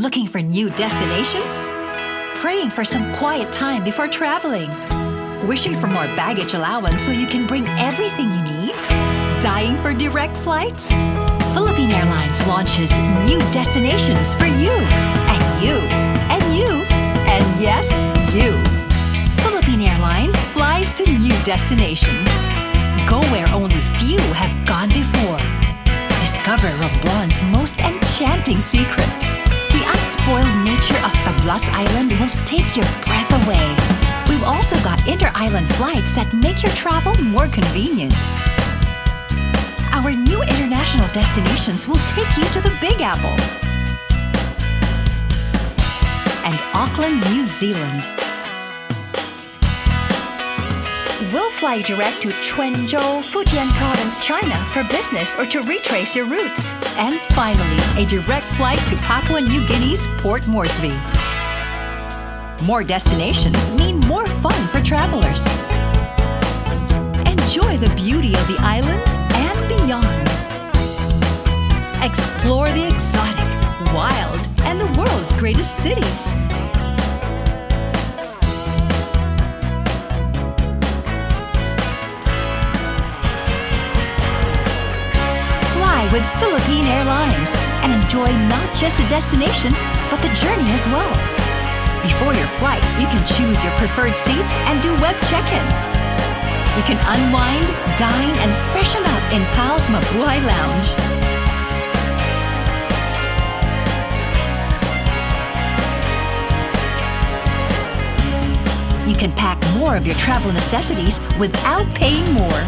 Looking for new destinations? Praying for some quiet time before traveling? Wishing for more baggage allowance so you can bring everything you need? Dying for direct flights? Philippine Airlines launches new destinations for you, and you, and you, and yes, you. Philippine Airlines flies to new destinations. Go where only few have gone before. Discover Romblon's most enchanting secret. The unspoiled nature of Tablas Island will take your breath away. We've also got inter-island flights that make your travel more convenient. Our new international destinations will take you to the Big Apple and Auckland, New Zealand. We'll fly direct to Quanzhou, Fujian Province, China for business or to retrace your roots. And finally, a direct flight to Papua New Guinea's Port Moresby. More destinations mean more fun for travelers. Enjoy the beauty of the islands and beyond. Explore the exotic, wild, and the world's greatest cities. Fly with Philippine Airlines and enjoy not just the destination, but the journey as well. Before your flight, you can choose your preferred seats and do web check-in. You can unwind, dine, and freshen up in PAL's Mabuhay Lounge. You can pack more of your travel necessities without paying more.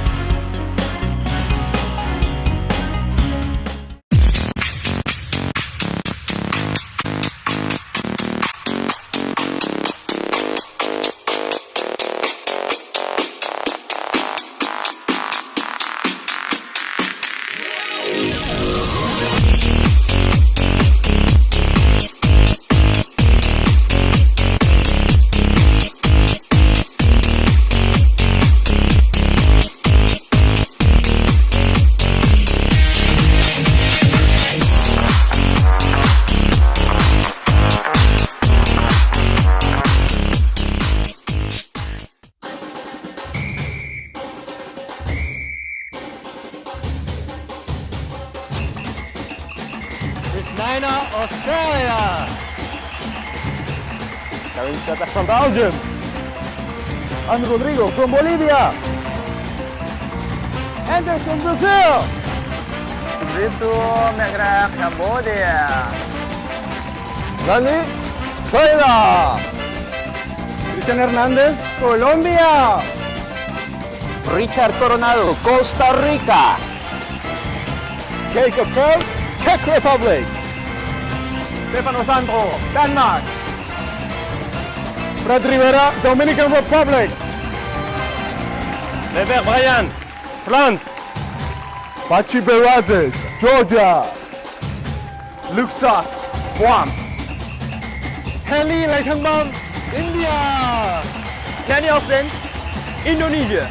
Nina, Australia. Kevin Setter from Belgium. And Rodrigo from Bolivia. Anders from Brazil. Brito Megra, Cambodia. Rani, China. Cristian Hernandez, Colombia. Richard Coronado, Costa Rica. Jacob Kroll, Czech Republic. Stefano Sandro, Denmark. Fred Rivera, Dominican Republic. Lever Brian, France. Pachi Berazes, Georgia. Luke Sass, Guam. Henry Leithenbaum, India. Kenny Austin, Indonesia.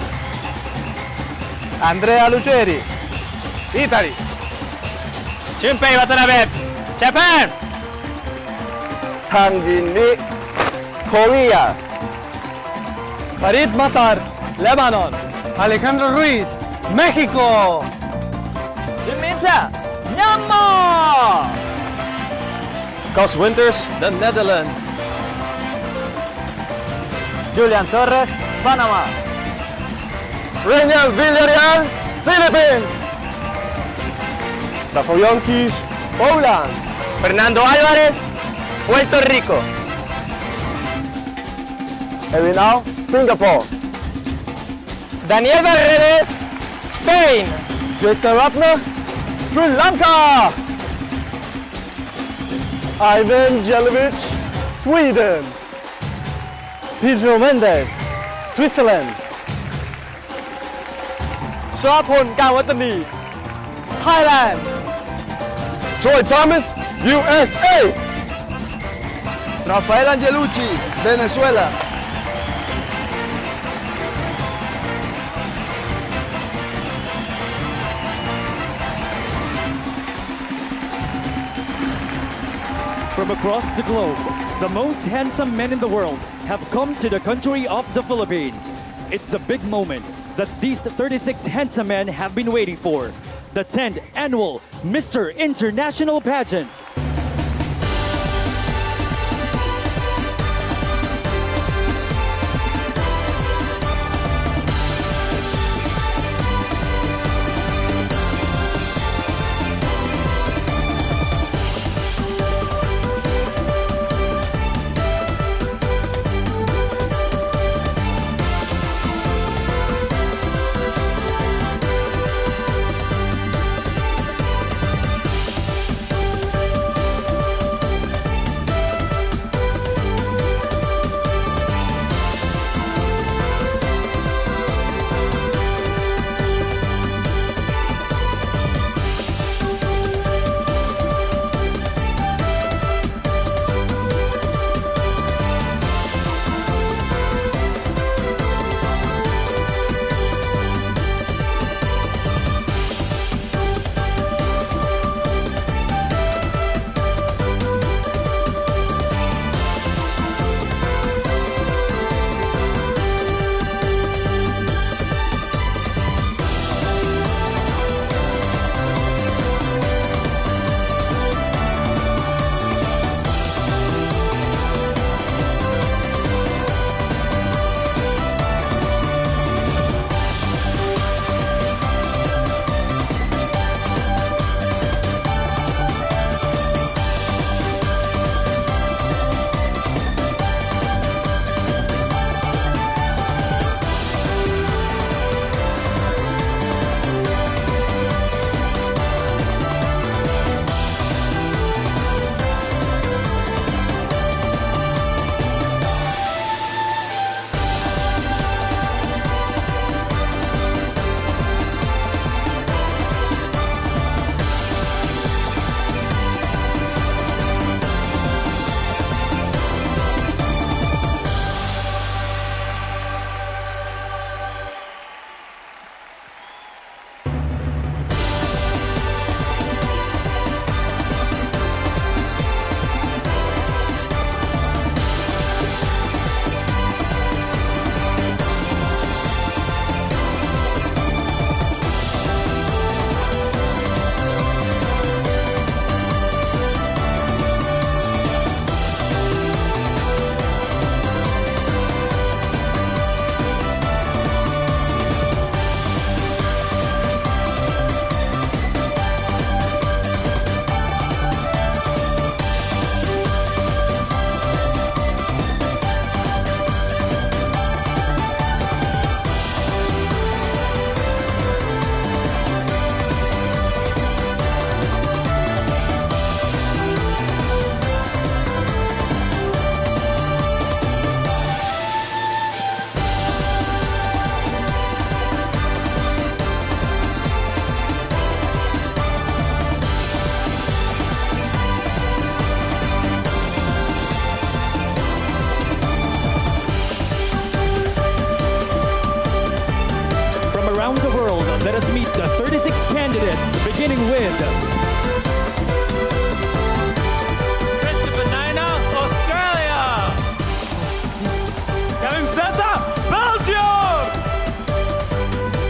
Andrea Luceri, Italy. Shinpei Watanabe, Japan. Tang Jin-mi, Korea. Farid Matar, Lebanon. Alejandro Ruiz, Mexico. Jim Minta, Myanmar. Cos Winters, the Netherlands. Julian Torres, Panama. Reynald Villarreal, Philippines. Rafael Jonkic, Poland. Fernando Álvarez, Puerto Rico. Evinao, Singapore. Daniel Barredes, Spain. Jason Ratner, Sri Lanka. Ivan Jelovic, Sweden. Pedro Mendes, Switzerland. Sharpon Kawatani, Thailand. Troy Thomas, USA. Rafael Angelucci, Venezuela. From across the globe, the most handsome men in the world have come to the country of the Philippines. It's a big moment that these 36 handsome men have been waiting for. The 10th annual Mr. International Pageant. Around the world, let us meet the 36 candidates, beginning with Christopher Nina, Australia. Kevin Sessa, Belgium.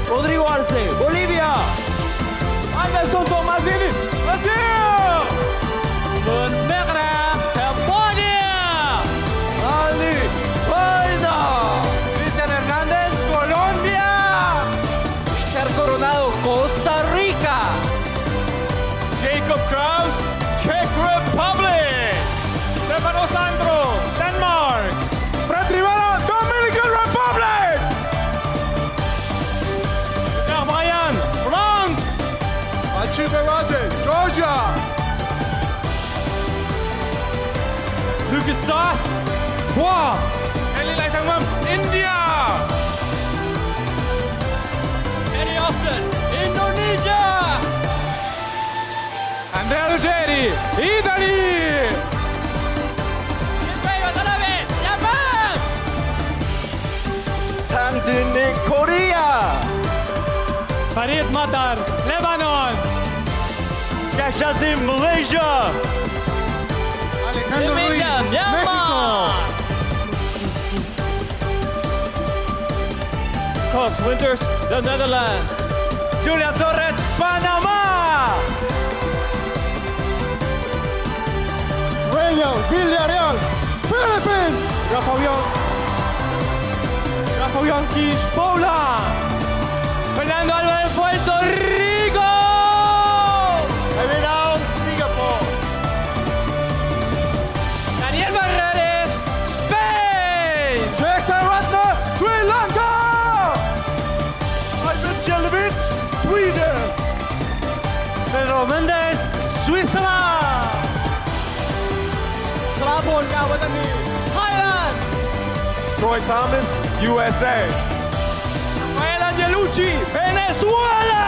Rodrigo Arce, Bolivia. Anderson Tomazini, Brazil. Lund Mekra, Cambodia. Ali, China. Cristian Hernandez, Colombia. Richard Coronado, Costa Rica. Jacob Kraus, Czech Republic. Stefano Sandro, Denmark. Fred Rivera, Dominican Republic. Brian, France. Machu Berate, Georgia. Lucas Sass, Goa. Eli Laitangmam, India. Eddie Austin, Indonesia. Andrea Ruggeri, Italy. Japan. Tamjin, Korea. Farid Matar, Lebanon. Kashazim, Malaysia. Alejandro Ruiz, Emilia, México. Myanmar. Cos Winters, the Netherlands. Julia Torres, Panama. Rayo Villarreal, Philippines. Rafał Jankisz, Poland. Fernando Álvarez, Puerto Rico. Evidal, Singapore. Daniel Barrares, Spain. Jason Ratner, Sri Lanka. Ivan Jelevich, Sweden. Pedro Mendes, Switzerland. Srapon Kawatani, Thailand. Troy Thomas, USA. Rafael Angelucci, Venezuela.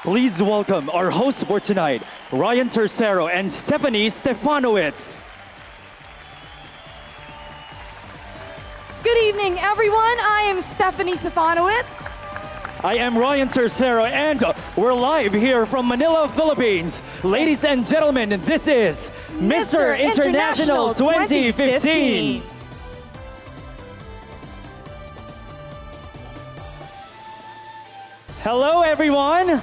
Please welcome our hosts for tonight, Ryan Tercero and Stephanie Stefanowitz. Good evening, everyone. I am Stephanie Stefanowitz. I am Ryan Tercero, and we're live here from Manila, Philippines. Ladies and gentlemen, this is Mr. International 2015. Hello, everyone.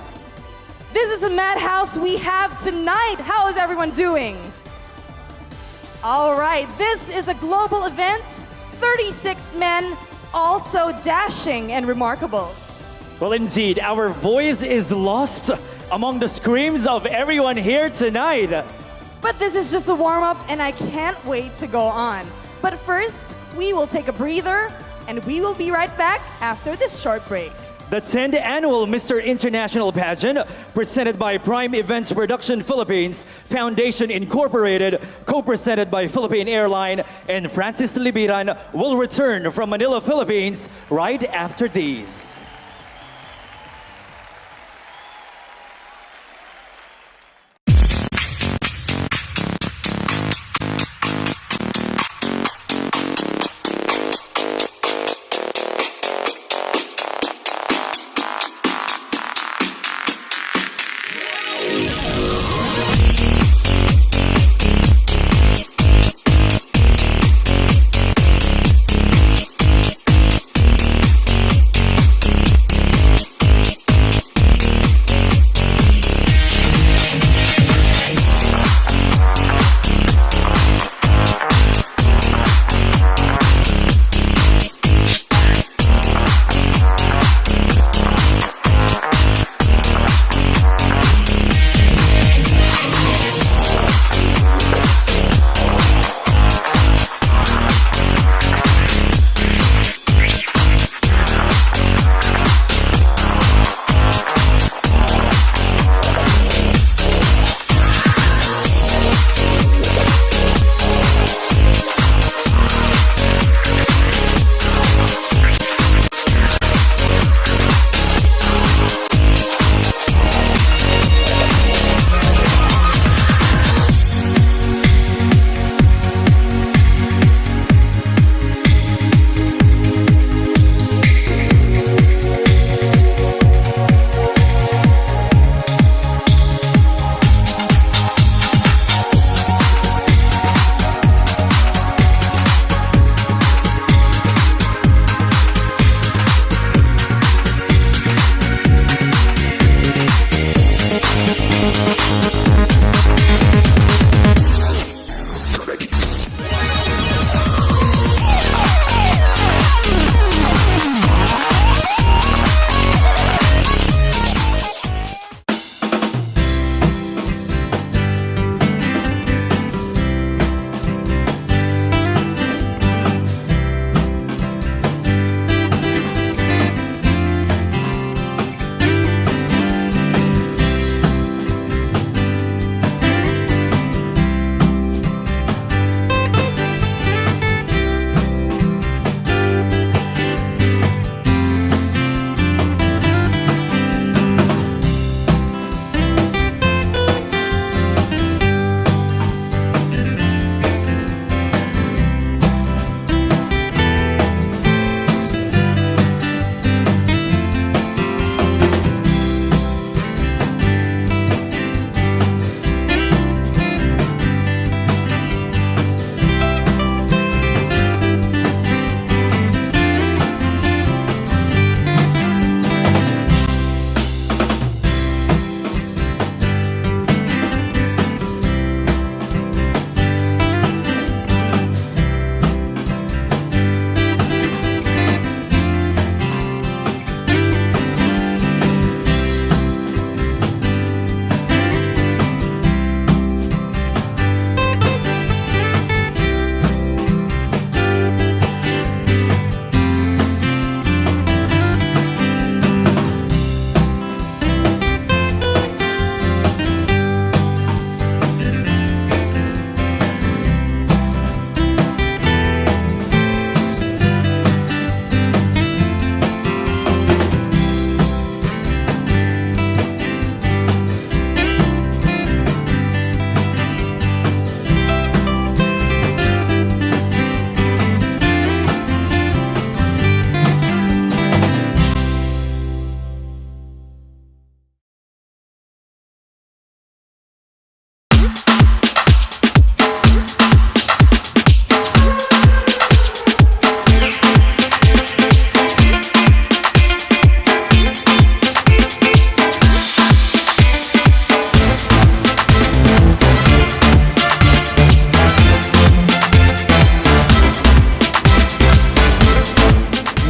This is a madhouse we have tonight. How is everyone doing? All right, this is a global event. 36 men, also dashing and remarkable. Well, indeed, our voice is lost among the screams of everyone here tonight. But this is just a warm-up, and I can't wait to go on. But first, we will take a breather, and we will be right back after this short break. The 10th annual Mr. International pageant, presented by Prime Events Production Philippines, Foundation Incorporated, co-presented by Philippine Airline and Francis Libiran, will return from Manila, Philippines, right after these.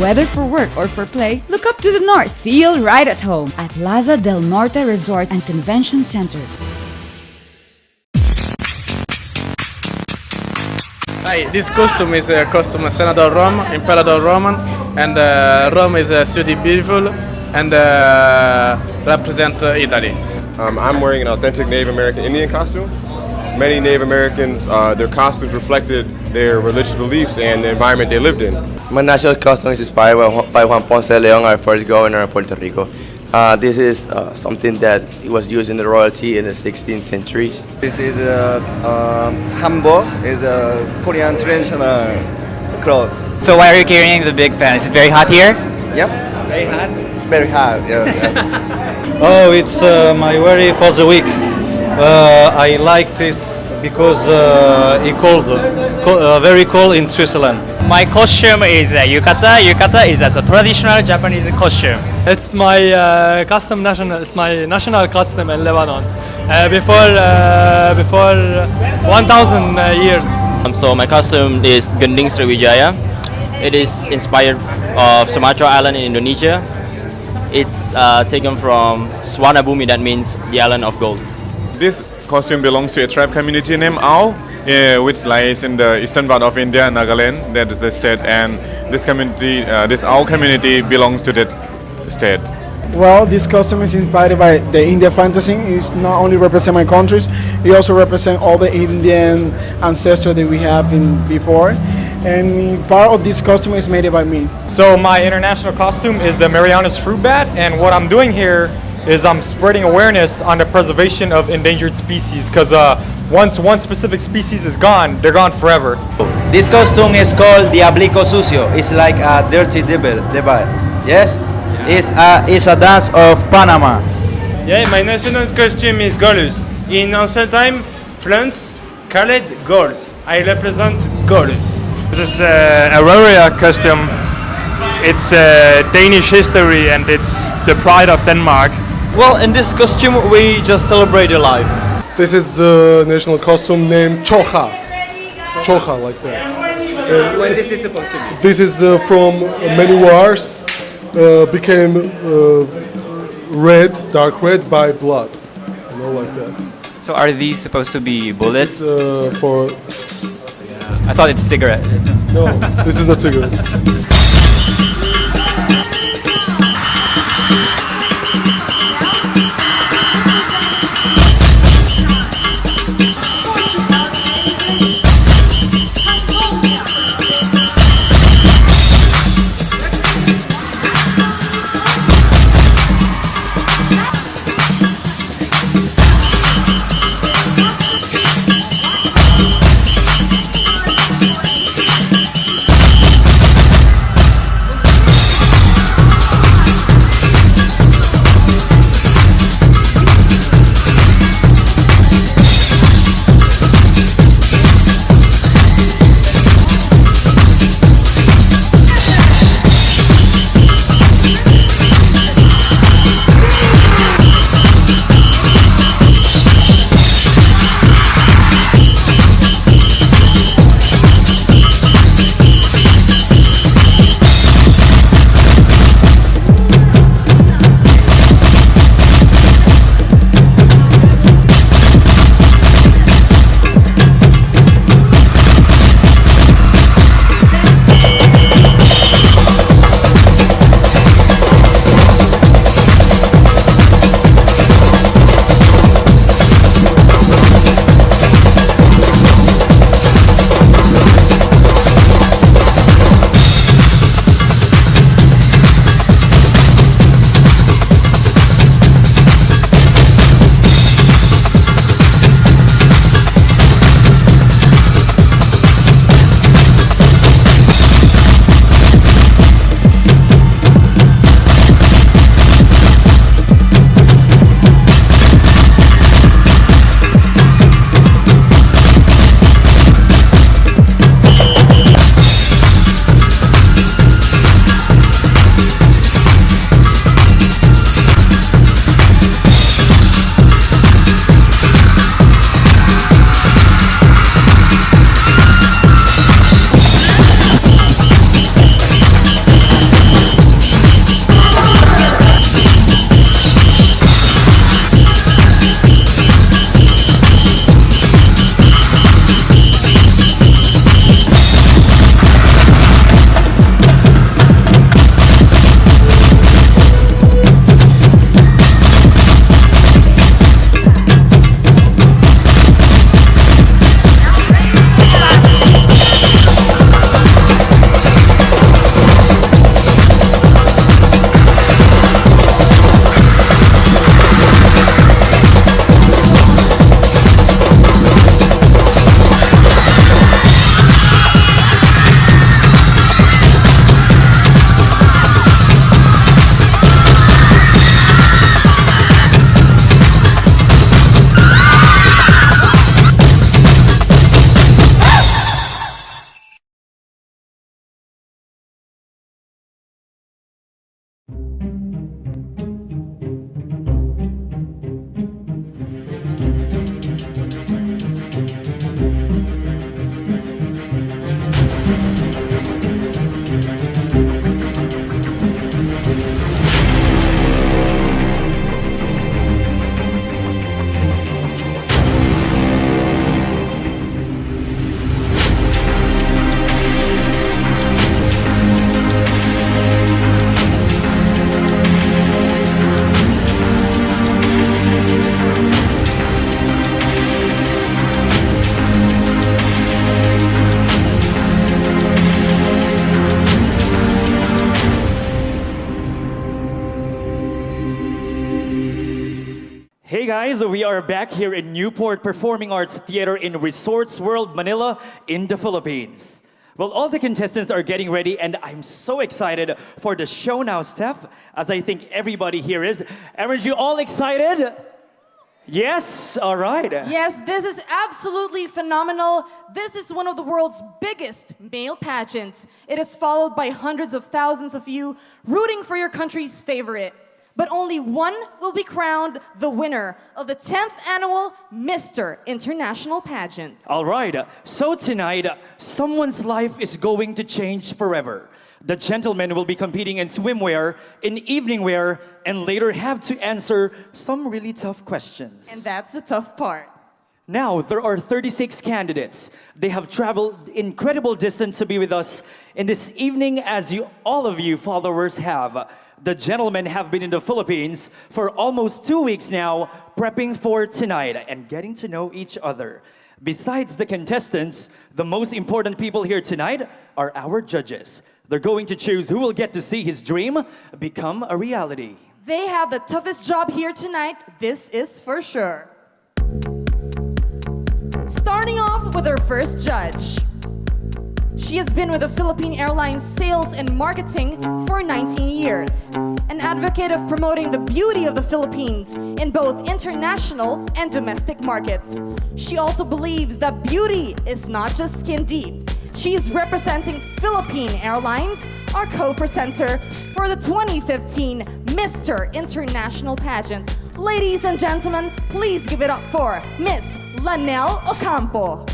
Whether for work or for play, look up to the north. Feel right at home at Plaza del Norte Resort and Convention Center. Hi, this costume is a costume of Senador Rome, Emperador Roman, and Rome is a city beautiful, and represent Italy. I'm wearing an authentic Native American Indian costume. Many Native Americans, their costumes reflected their religious beliefs and the environment they lived in. My national costume is inspired by Juan Ponce de Leon, our first governor of Puerto Rico. This is something that was used in the royalty in the 16th century. This is hanbok, is a Korean traditional cloth. So why are you carrying the big fan? Is it very hot here? Yep. Very hot? Very hard, yes. Oh, it's my weary for the week. I like this because it's cold, very cold in Switzerland. My costume is yukata. Yukata is a traditional Japanese costume. It's my custom national. It's my national costume in Lebanon. Before 1,000 years. So my costume is Gending Sriwijaya. It is inspired of Sumatra Island in Indonesia. It's taken from Swanabhumi, that means the island of gold. This costume belongs to a tribe community named Ao, which lies in the eastern part of India, Nagaland, that is the state, and this community, this Ao community belongs to that state. Well, this costume is inspired by the India fantasy. It's not only represent my countries, it also represent all the Indian ancestors that we have before. And part of this costume is made by me. So my international costume is the Marianas fruit bat, and what I'm doing here is I'm spreading awareness on the preservation of endangered species, because once one specific species is gone, they're gone forever. This costume is called Diablico Sucio. It's like a dirty devil. Yes? It's a dance of Panama. Yeah, my national costume is Gauls. In ancient time, France called Gauls. I represent Gauls. This is Aurora costume. It's Danish history and it's the pride of Denmark. Well, in this costume, we just celebrate your life. This is a national costume named Chocha. Chocha, like that. When this is supposed to be? This is from many wars, became red, dark red by blood. You know, like that. So are these supposed to be bullets? For I thought it's cigarette. no, this is not cigarette. Hey guys, we are back here in Newport Performing Arts Theater in Resorts World Manila in the Philippines. Well, all the contestants are getting ready and I'm so excited for the show now, Steph, as I think everybody here is. Aren't you all excited? Yes, all right. Yes, this is absolutely phenomenal. This is one of the world's biggest male pageants. It is followed by hundreds of thousands of you rooting for your country's favorite. But only one will be crowned the winner of the 10th annual Mr. International Pageant. All right, so tonight, someone's life is going to change forever. The gentlemen will be competing in swimwear, in evening wear, and later have to answer some really tough questions. And that's the tough part. Now, there are 36 candidates. They have traveled incredible distance to be with us in this evening, as all of you followers have. The gentlemen have been in the Philippines for almost 2 weeks now, prepping for tonight and getting to know each other. Besides the contestants, the most important people here tonight are our judges. They're going to choose who will get to see his dream become a reality. They have the toughest job here tonight, this is for sure. Starting off with our first judge. She has been with the Philippine Airlines sales and marketing for 19 years. An advocate of promoting the beauty of the Philippines in both international and domestic markets. She also believes that beauty is not just skin deep. She is representing Philippine Airlines, our co-presenter for the 2015 Mr. International Pageant. Ladies and gentlemen, please give it up for Miss Lanelle Ocampo.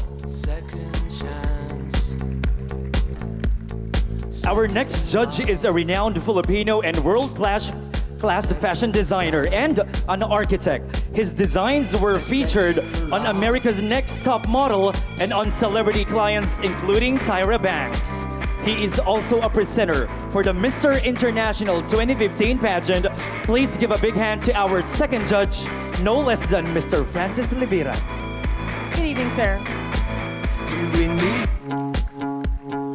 Our next judge is a renowned Filipino and world-class fashion designer and an architect. His designs were featured on America's Next Top Model and on celebrity clients including Tyra Banks. He is also a presenter for the Mr. International 2015 pageant. Please give a big hand to our second judge, no less than Mr. Francis Libira. Good evening, sir.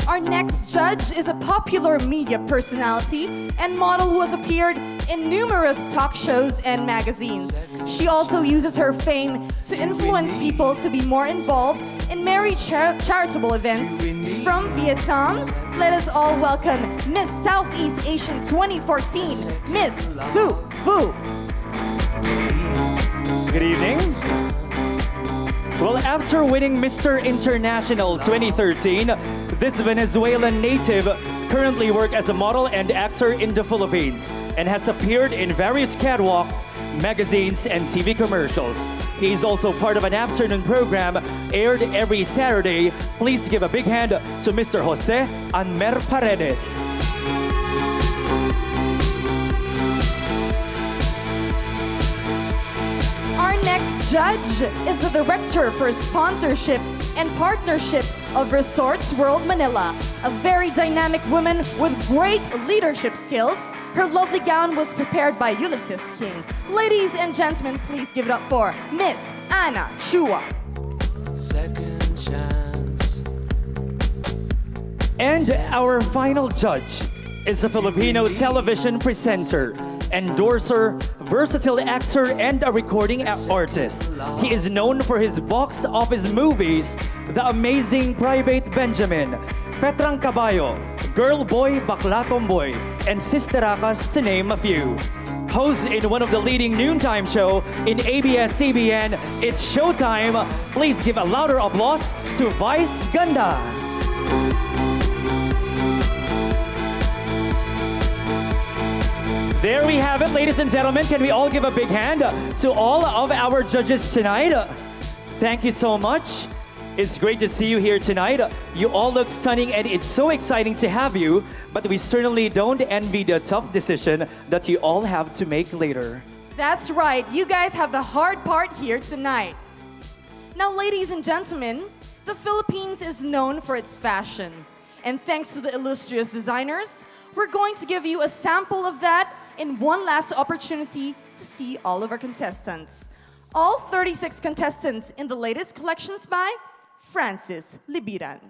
Our next judge is a popular media personality and model who has appeared in numerous talk shows and magazines. She also uses her fame to influence people to be more involved in many charitable events. From Vietnam, let us all welcome Miss Southeast Asian 2014, Miss Thu Vu. Good evening. Well, after winning Mr. International 2013, this Venezuelan native currently works as a model and actor in the Philippines and has appeared in various catwalks, magazines, and TV commercials. He is also part of an afternoon program aired every Saturday. Please give a big hand to Mr. Jose Anmer Paredes. Our next judge is the director for sponsorship and partnership of Resorts World Manila, a very dynamic woman with great leadership skills. Her lovely gown was prepared by Ulysses King. Ladies and gentlemen, please give it up for Miss Anna Chua. And our final judge is a Filipino television presenter, endorser, versatile actor, and a recording artist. He is known for his box office movies, The Amazing Private Benjamin, Petrang Caballo, Girl Boy Bakla Tomboy, and Sisteracas, to name a few. Host in one of the leading noontime show in ABS-CBN, it's Showtime. Please give a louder applause to Vice Ganda. There we have it, ladies and gentlemen. Can we all give a big hand to all of our judges tonight? Thank you so much. It's great to see you here tonight. You all look stunning and it's so exciting to have you, but we certainly don't envy the tough decision that you all have to make later. That's right, you guys have the hard part here tonight. Now, ladies and gentlemen, the Philippines is known for its fashion. And thanks to the illustrious designers, we're going to give you a sample of that in one last opportunity to see all of our contestants. All 36 contestants in the latest collections by Francis Libiran.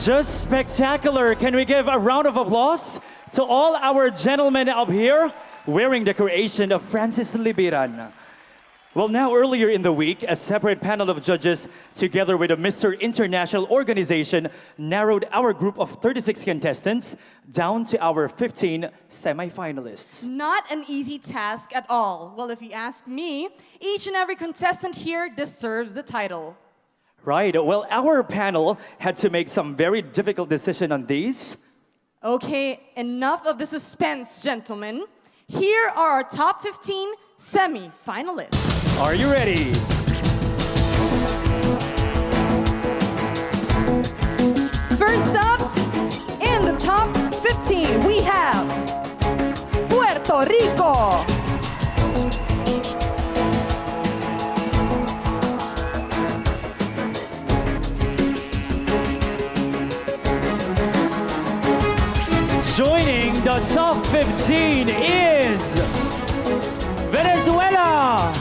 Just spectacular. Can we give a round of applause to all our gentlemen up here wearing the creation of Francis Libiran? Well, now earlier in the week, a separate panel of judges, together with a Mr. International organization, narrowed our group of 36 contestants down to our 15 semifinalists. Not an easy task at all. Well, if you ask me, each and every contestant here deserves the title. Right. Well, our panel had to make some very difficult decision on these. Okay, enough of the suspense, gentlemen. Here are our top 15 semi-finalists. Are you ready? First up, in the top 15, we have Puerto Rico. Joining the top 15 is Venezuela.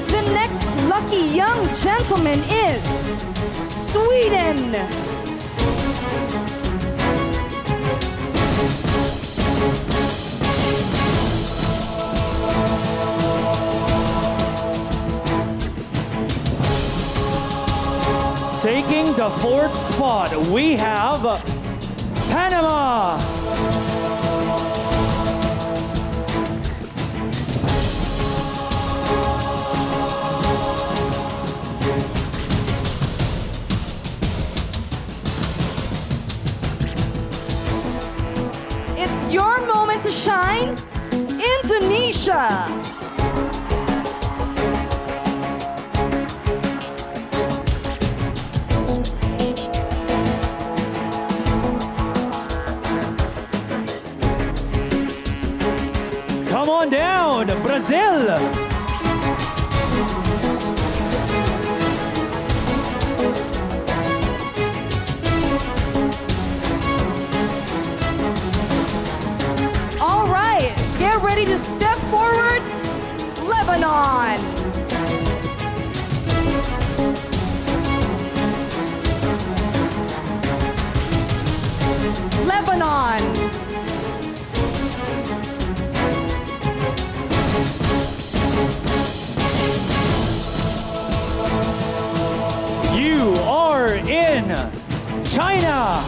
The next lucky young gentleman is Sweden. Taking the fourth spot, we have Panama. It's your moment to shine, Indonesia. Come on down, Brazil. All right, get ready to step forward, Lebanon. Lebanon. You are in China.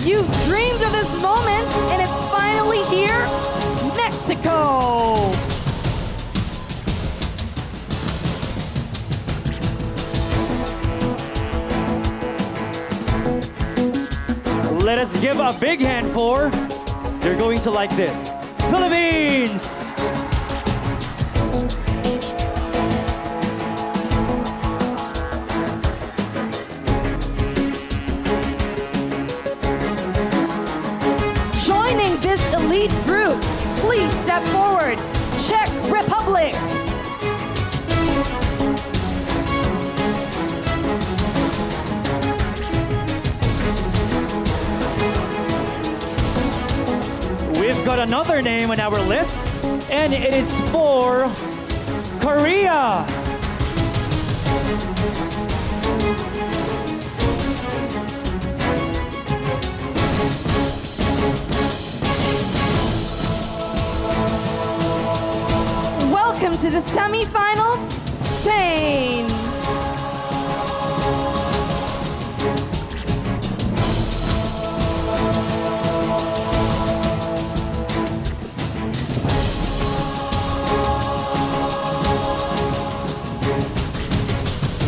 You've dreamed of this moment, and it's finally here, Mexico. Let us give a big hand for, you're going to like this, Philippines. Joining this elite group, please step forward, Czech Republic. We've got another name on our list, and it is for Korea. Welcome to the semifinals, Spain.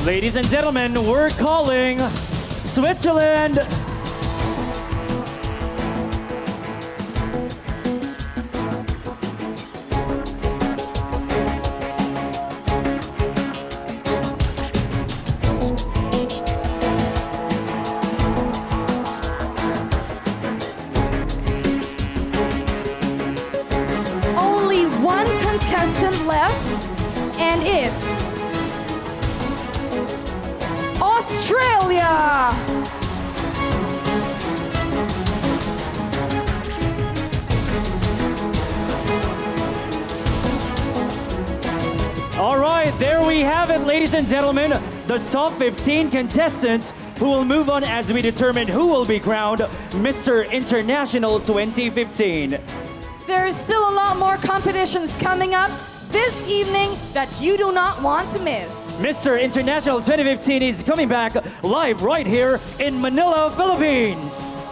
Ladies and gentlemen, we're calling Switzerland. Only one contestant left, and it's Australia. All right, there we have it, ladies and gentlemen. The top 15 contestants who will move on as we determine who will be crowned Mr. International 2015. There's still a lot more competitions coming up this evening that you do not want to miss. Mr. International 2015 is coming back live right here in Manila, Philippines.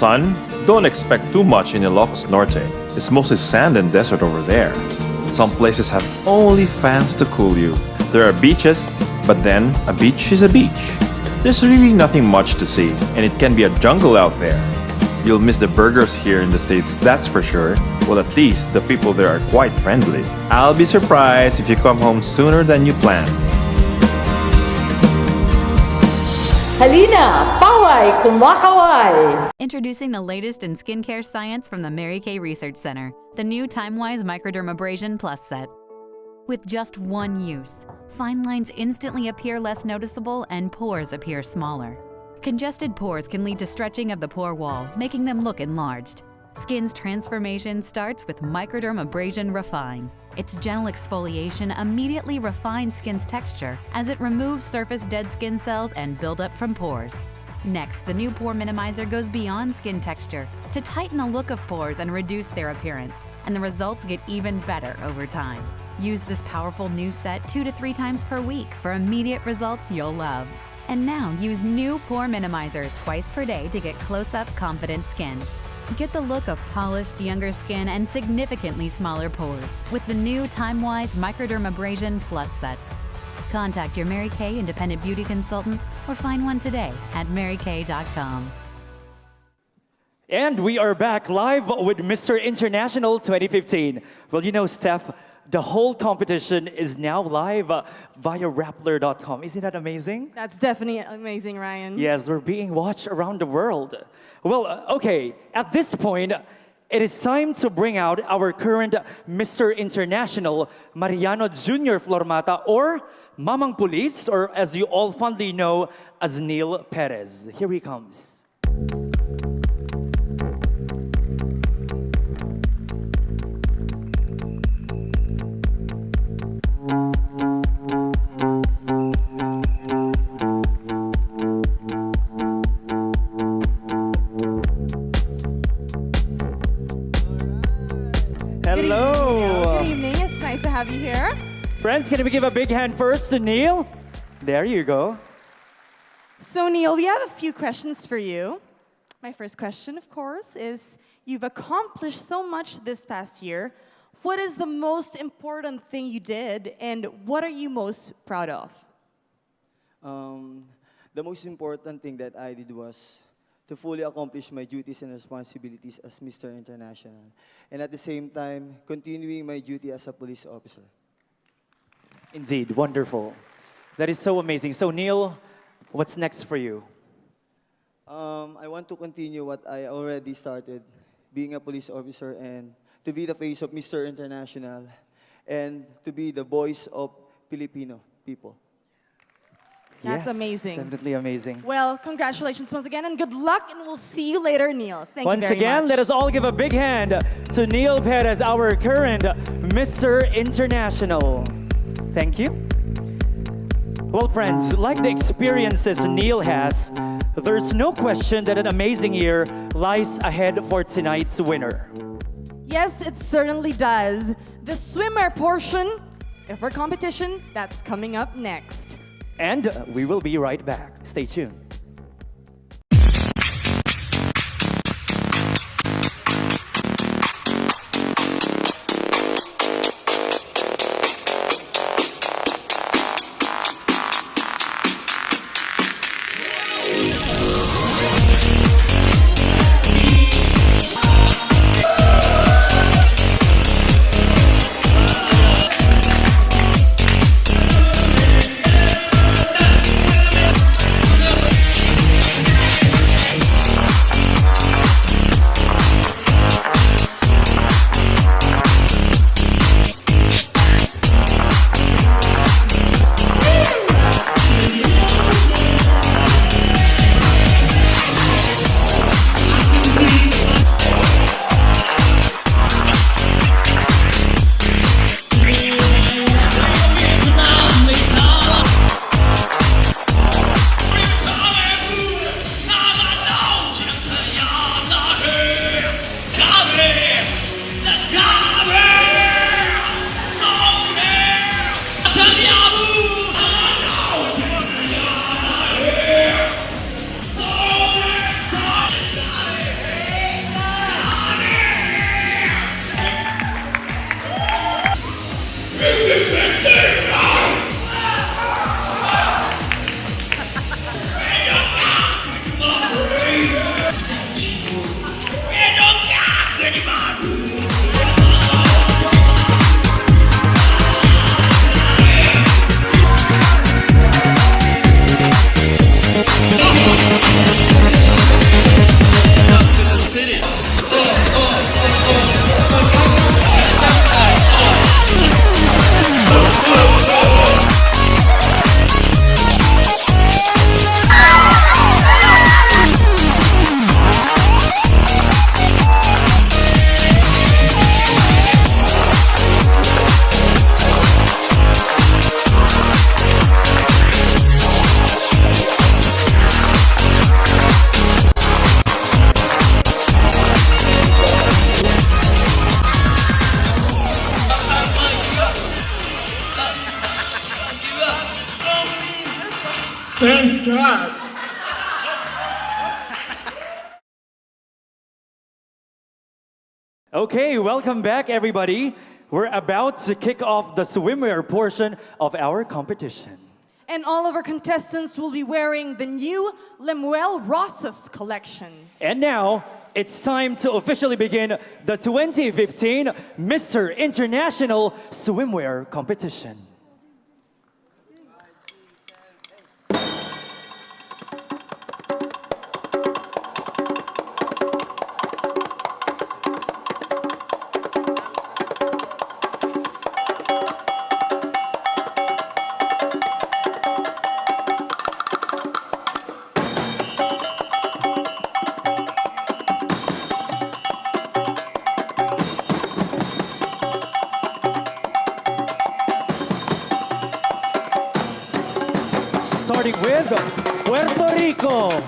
Son, don't expect too much in Ilocos Norte. It's mostly sand and desert over there. Some places have only fans to cool you. There are beaches, but then a beach is a beach. There's really nothing much to see, and it can be a jungle out there. You'll miss the burgers here in the States, that's for sure. Well, at least the people there are quite friendly. I'll be surprised if you come home sooner than you planned. Halina, paway, kumakaway! Introducing the latest in skincare science from the Mary Kay Research Center, the new Time-Wise Microdermabrasion Plus set. With just one use, fine lines instantly appear less noticeable and pores appear smaller. Congested pores can lead to stretching of the pore wall, making them look enlarged. Skin's transformation starts with Microdermabrasion Refine. Its gentle exfoliation immediately refines skin's texture as it removes surface dead skin cells and buildup from pores. Next, the new Pore Minimizer goes beyond skin texture to tighten the look of pores and reduce their appearance, and the results get even better over time. Use this powerful new set 2 to 3 times per week for immediate results you'll love. And now use new Pore Minimizer twice per day to get close-up, confident skin. Get the look of polished, younger skin and significantly smaller pores with the new Time-Wise Microdermabrasion Plus set. Contact your Mary Kay independent beauty consultant or find one today at marykay.com. And we are back live with Mr. International 2015. Well, you know, Steph, the whole competition is now live via Rappler.com. Isn't that amazing? That's definitely amazing, Ryan. Yes, we're being watched around the world. Well, okay, at this point, it is time to bring out our current Mr. International, Mariano Jr. Flormata, or Mamang Police, or as you all fondly know, as Neil Perez. Here he comes. Hello. Good evening. It's nice to have you here. Friends, can we give a big hand first to Neil? There you go. So, Neil, we have a few questions for you. My first question, of course, is you've accomplished so much this past year. What is the most important thing you did, and what are you most proud of? The most important thing that I did was to fully accomplish my duties and responsibilities as Mr. International, and at the same time, continuing my duty as a police officer. Indeed, wonderful. That is so amazing. So, Neil, what's next for you? I want to continue what I already started, being a police officer and to be the face of Mr. International and to be the voice of Filipino people. That's Yes, amazing. Definitely amazing. Well, congratulations once again, and good luck, and we'll see you later, Neil. Thank you Once very again, much. let us all give a big hand to Neil Perez, our current Mr. International. Thank you. Well, friends, like the experiences Neil has, there's no question that an amazing year lies ahead for tonight's winner. Yes, it certainly does. The swimmer portion of our competition, that's coming up next. And we will be right back. Stay tuned. God. Okay, welcome back, everybody. We're about to kick off the swimwear portion of our competition. And all of our contestants will be wearing the new Lemuel Rosas collection. And now, it's time to officially begin the 2015 Mr. International Swimwear Competition. Starting with Puerto Rico.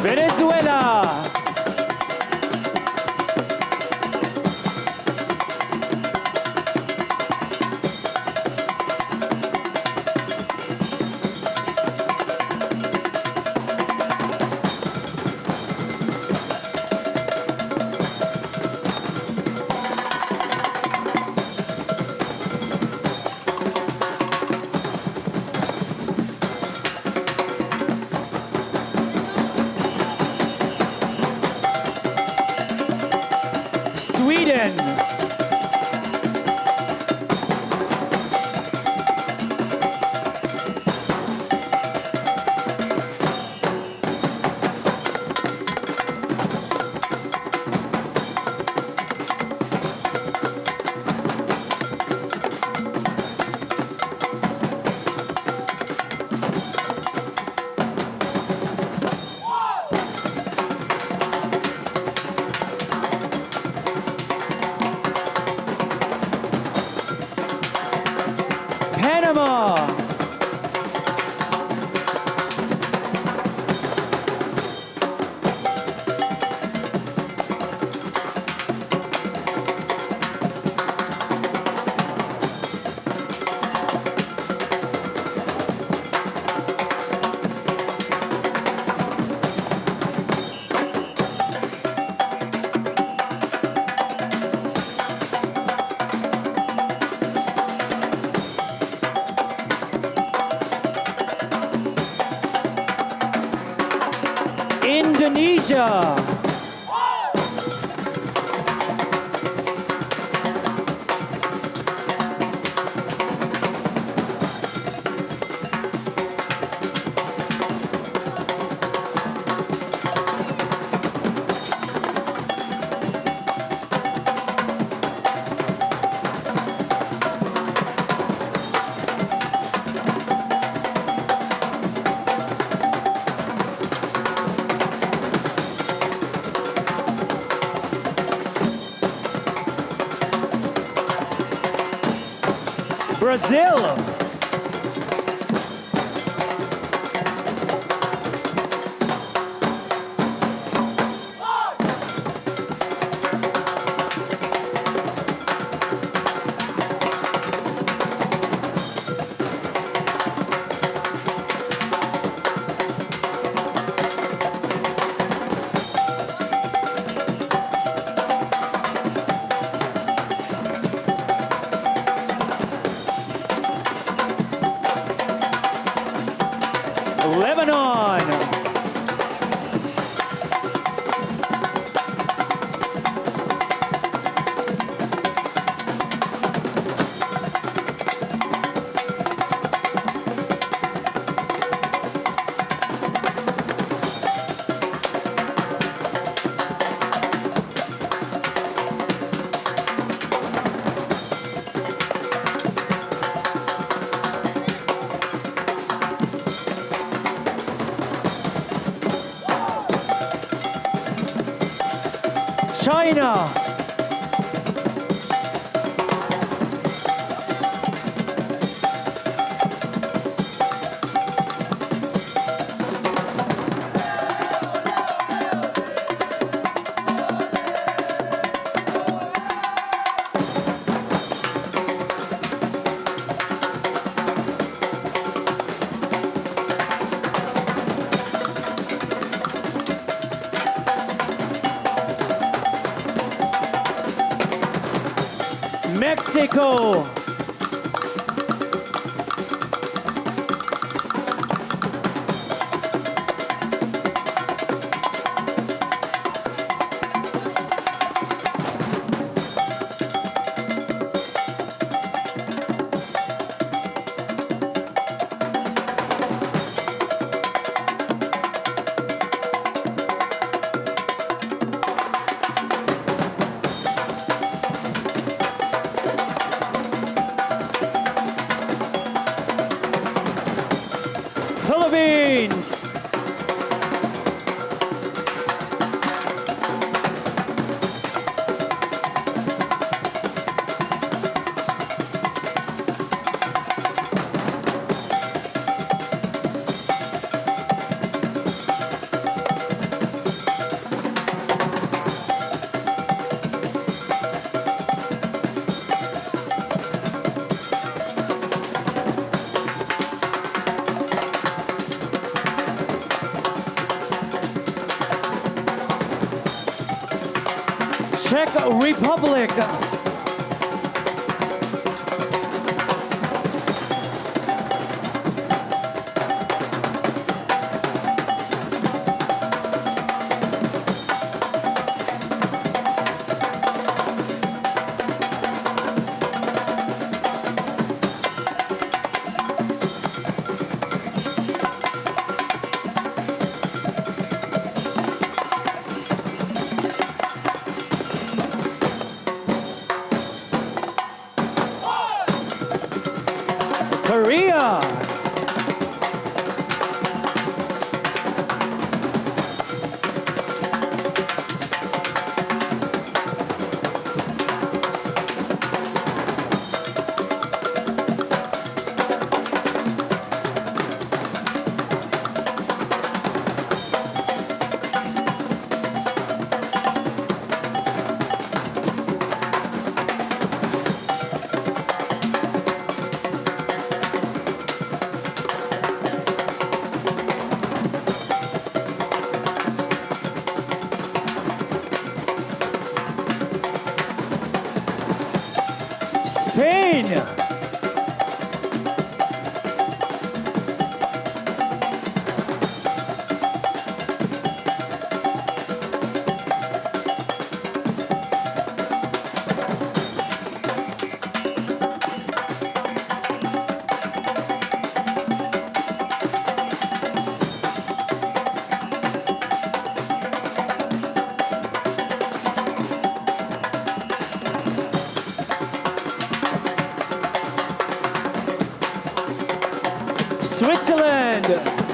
Venezuela. Sweden. Panama. Indonesia. Brazil. China. Mexico. Philippines. Czech Republic. Korea. Spain. Switzerland.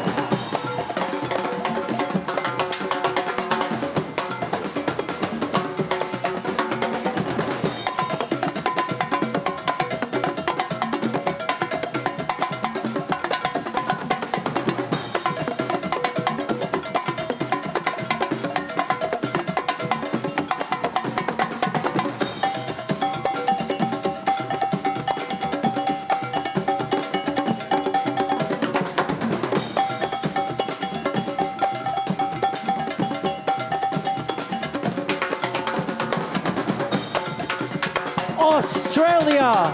Australia.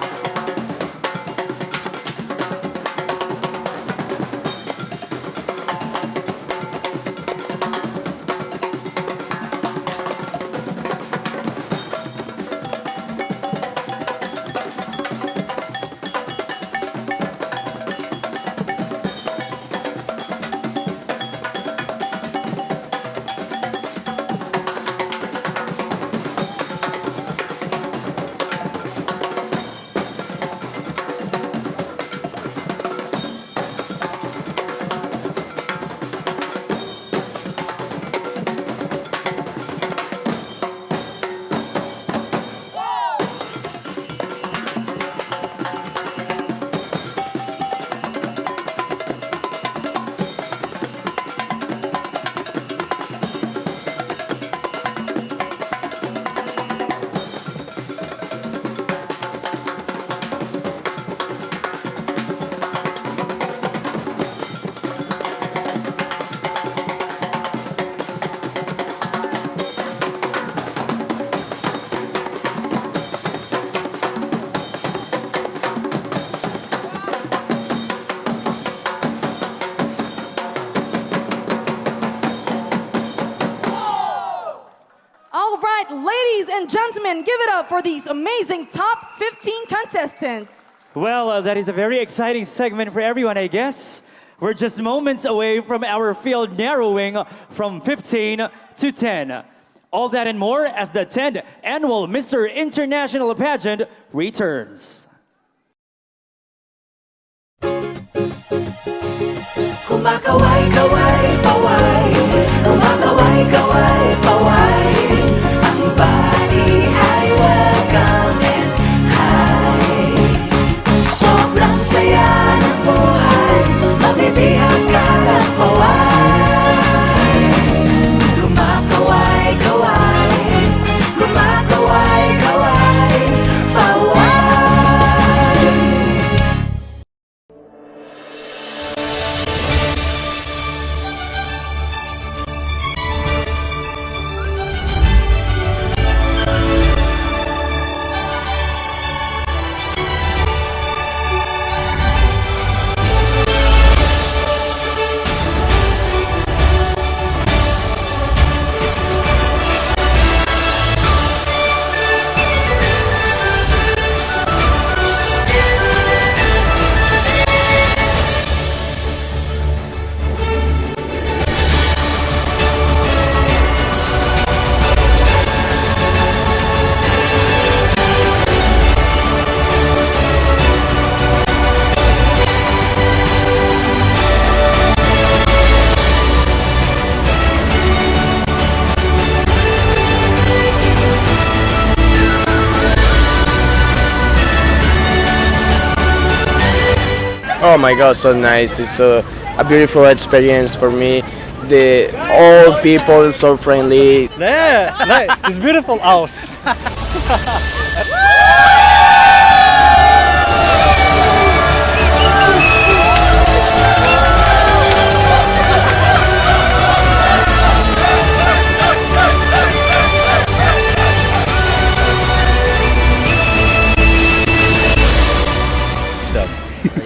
gentlemen, give it up for these amazing top 15 contestants. Well, that is a very exciting segment for everyone, I guess. We're just moments away from our field narrowing from 15 to 10. All that and more as the 10th annual Mr. International pageant returns. Kumakaway, kaway, paway. Kumakaway, kaway, paway. Ang body ay welcome and high. Sobrang saya ng buhay, magbibihag ka ng paway. Kumakaway, kaway. Kumakaway, kaway, paway. Oh my God, so nice. It's a beautiful experience for me. The all people so friendly. Yeah, it's beautiful house.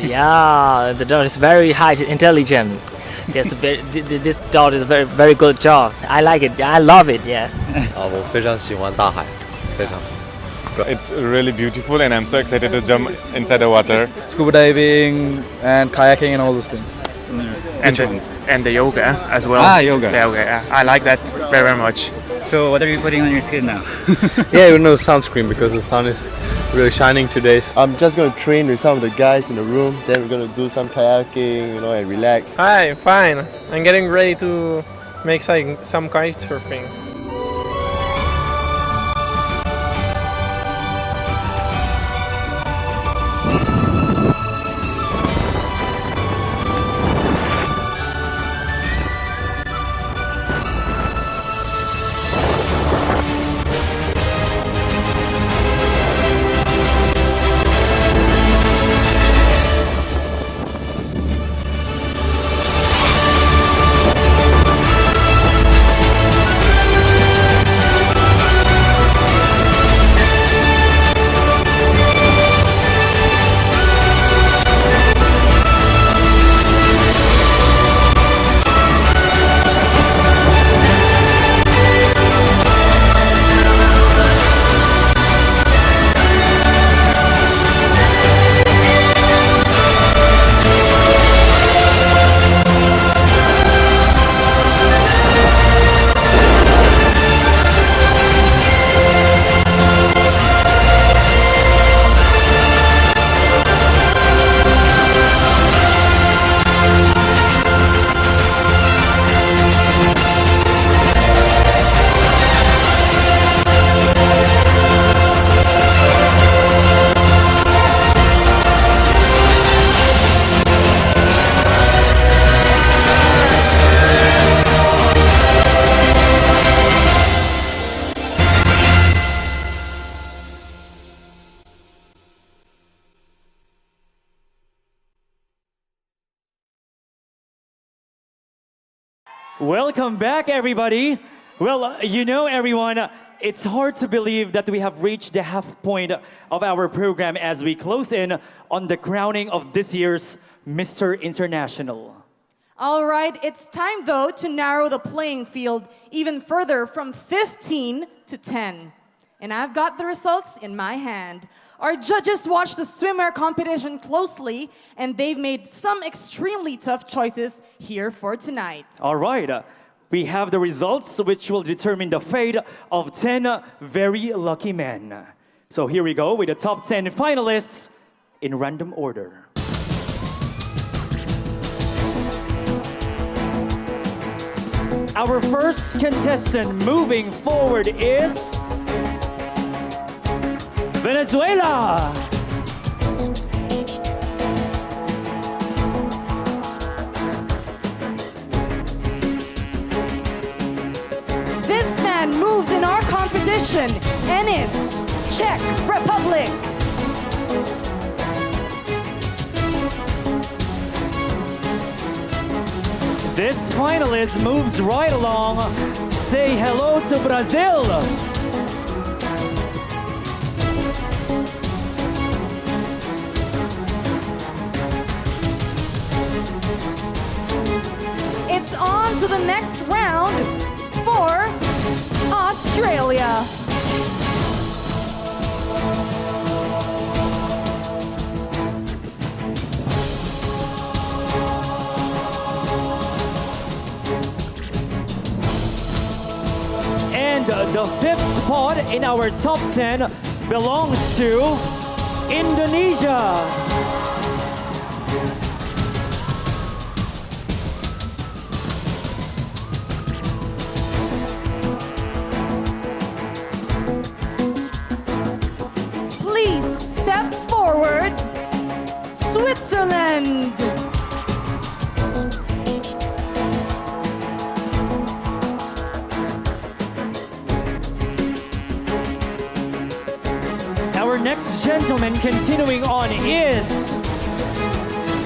Yeah, the dog is very high intelligent. Yes, this dog is a very good job. I like it. I love it. Yes. 我非常喜欢大海，非常。 It's really beautiful, and I'm so excited to jump inside the water. Scuba diving and kayaking and all those things. And the yoga as well. Yoga. Yeah, I like that very much. So what are you putting on your skin now? Yeah, no sunscreen because the sun is really shining today. I'm just going to train with some of the guys in the room. Then we're going to do some kayaking, and relax. Hi, fine. I'm getting ready to make some kite surfing. Welcome back, everybody. Well, everyone, it's hard to believe that we have reached the half point of our program as we close in on the crowning of this year's Mr. International. All right, it's time though to narrow the playing field even further from 15 to 10. And I've got the results in my hand. Our judges watched the swimwear competition closely, and they've made some extremely tough choices here for tonight. All right, we have the results which will determine the fate of 10 very lucky men. So here we go with the top 10 finalists in random order. Our first contestant moving forward is Venezuela. This man moves in our competition, and it's Czech Republic. This finalist moves right along. Say hello to Brazil. It's on to the next round for Australia. And the fifth spot in our top 10 belongs to Indonesia. Please step forward, Switzerland. Our next gentleman continuing on is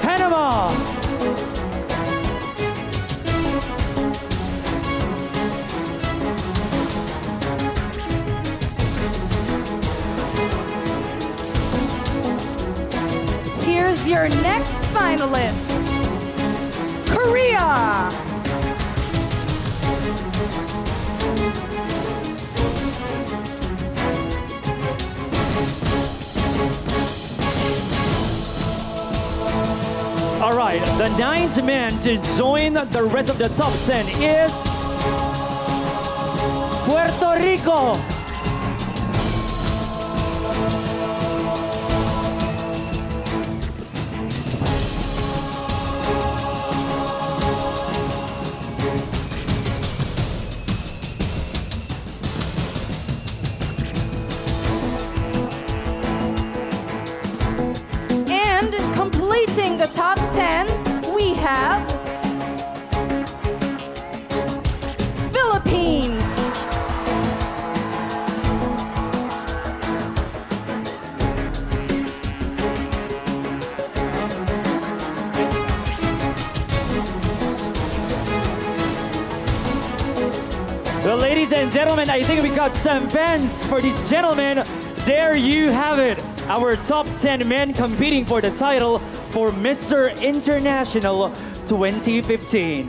Panama. Here's your next finalist, Korea. All right, the ninth man to join the rest of the top 10 is Puerto Rico. And completing the top 10, we have Philippines. Well, ladies and gentlemen, I think we got some fans for these gentlemen. There you have it. Our top 10 men competing for the title for Mr. International 2015.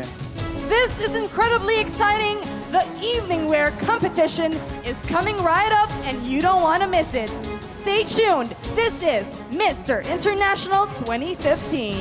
This is incredibly exciting. The evening wear competition is coming right up, and you don't want to miss it. Stay tuned. This is Mr. International 2015.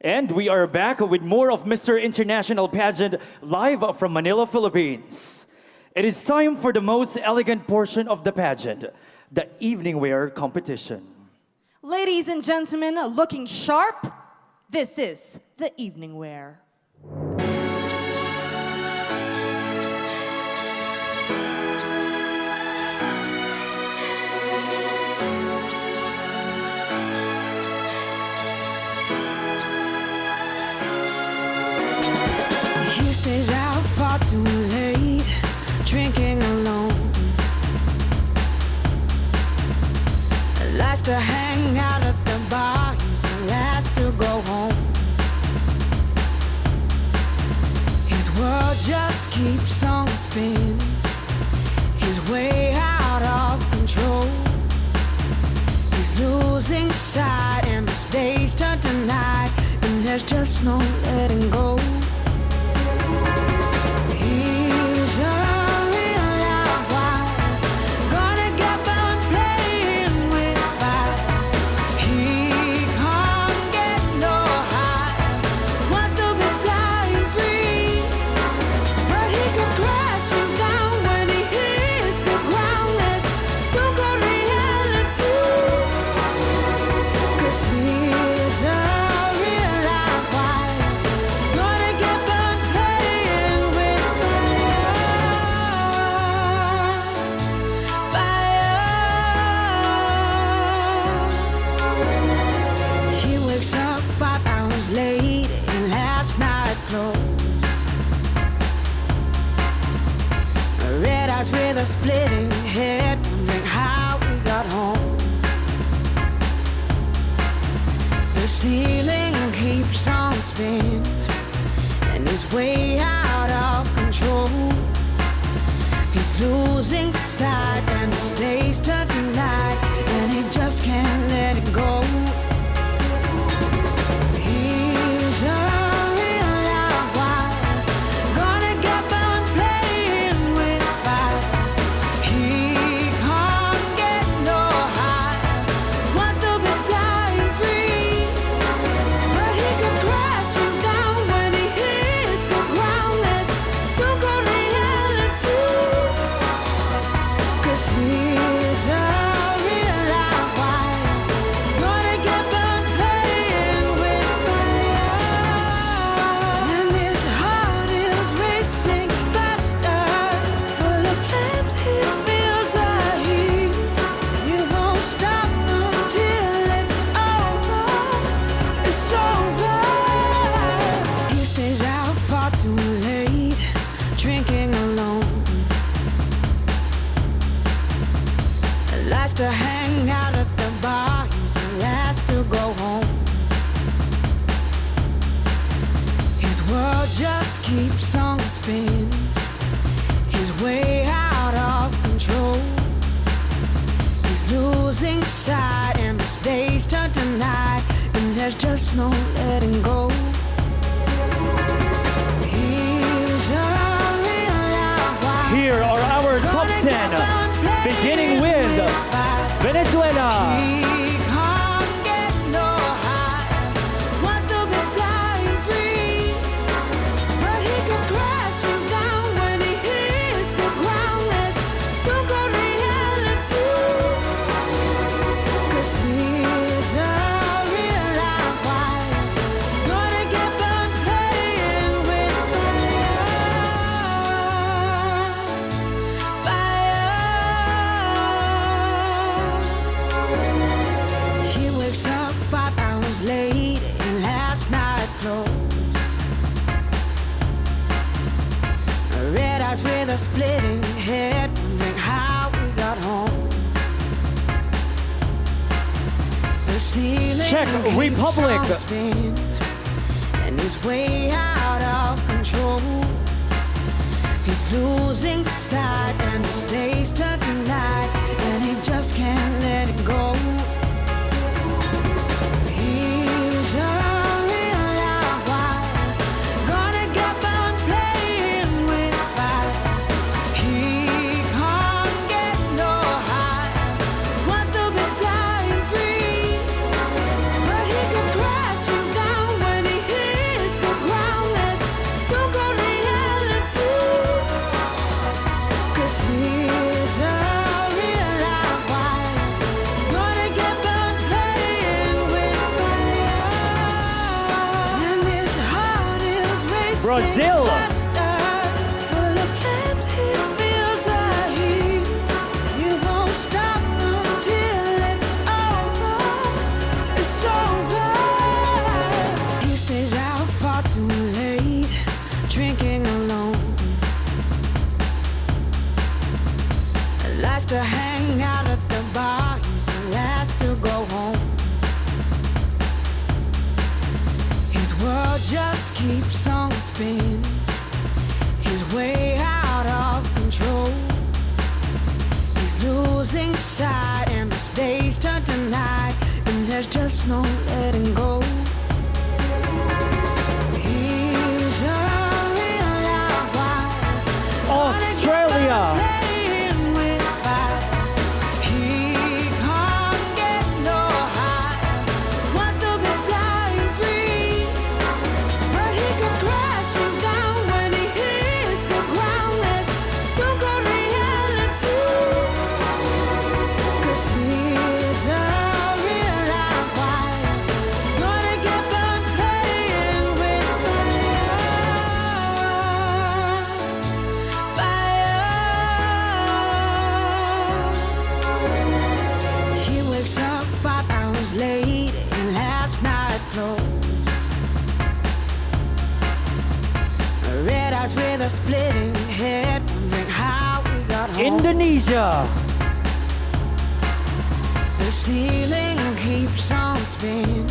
And we are back with more of Mr. International Pageant live from Manila, Philippines. It is time for the most elegant portion of the pageant, the evening wear competition. Ladies and gentlemen, looking sharp, this is the evening wear. He stays out far too late, drinking alone. Likes to hang out at the bars, likes to go home. His world just keeps on spinning. He's way out of control. He's losing sight, and his days turn to night, and there's just no letting go. He's a real live wire, gonna get burned playing with fire. He can't get no higher, wants to be flying free, but he comes crashing down when he hits the ground. There's stuck on reality, 'cause he's a real live wire, gonna get burned playing with fire. He wakes up 5 hours late in last night's clothes. Red eyes with a splitting head, wondering how we got home. The ceiling keeps on spinning, and he's way out of control. He's losing sight, and his days turn to night, and he just can't let it go. He's a real live wire, gonna get burned playing with fire. He can't get no higher, wants to be flying free, but he comes crashing down when he hits the ground. There's stuck on reality, 'cause he's a real live wire, gonna get burned playing with fire. And his heart is racing faster, full of flames. He feels a heat. He won't stop until it's over. It's over. He stays out far too late, drinking alone. Likes to hang out at the bars, likes to go home. His world just keeps on spinning. He's way out of control. He's losing sight, and his days turn to night, and there's just no letting go. He's a real live wire. Here are our top 10, beginning with Venezuela. He can't get no higher, wants to be flying free, but he comes crashing down when he hits the ground. There's stuck on reality, 'cause he's a real live wire, gonna get burned playing with fire. He wakes up 5 hours late in last night's clothes. Red eyes with a splitting head, wondering how we got home. The ceiling Czech keeps Republic. on spinning, and he's way out of control. He's losing sight, and his days turn to night, and he just can't let it go. He's a real live wire, gonna get burned playing with fire. He can't get no higher, wants to be flying free, but he comes crashing down when he Brazil. Full of flames, he feels the heat. You won't stop until it's over. It's over. He stays out far too late, drinking alone. Likes to hang out at the bar, he's the last to go home. His world just keeps on spinning. He's way out of control. He's losing sight, and his days turn to night, and there's just no letting go. He's a real live wire. Australia. Playing with fire. He can't get no higher. Wants to be flying free, but he comes crashing down when he hits the ground. There's still got reality, 'cause he's a real live wire. Gonna get burned playing with fire. He wakes up 5 hours late in last night's clothes. Red eyes with a splitting head, wondering how we got home. Indonesia. The ceiling keeps on spinning,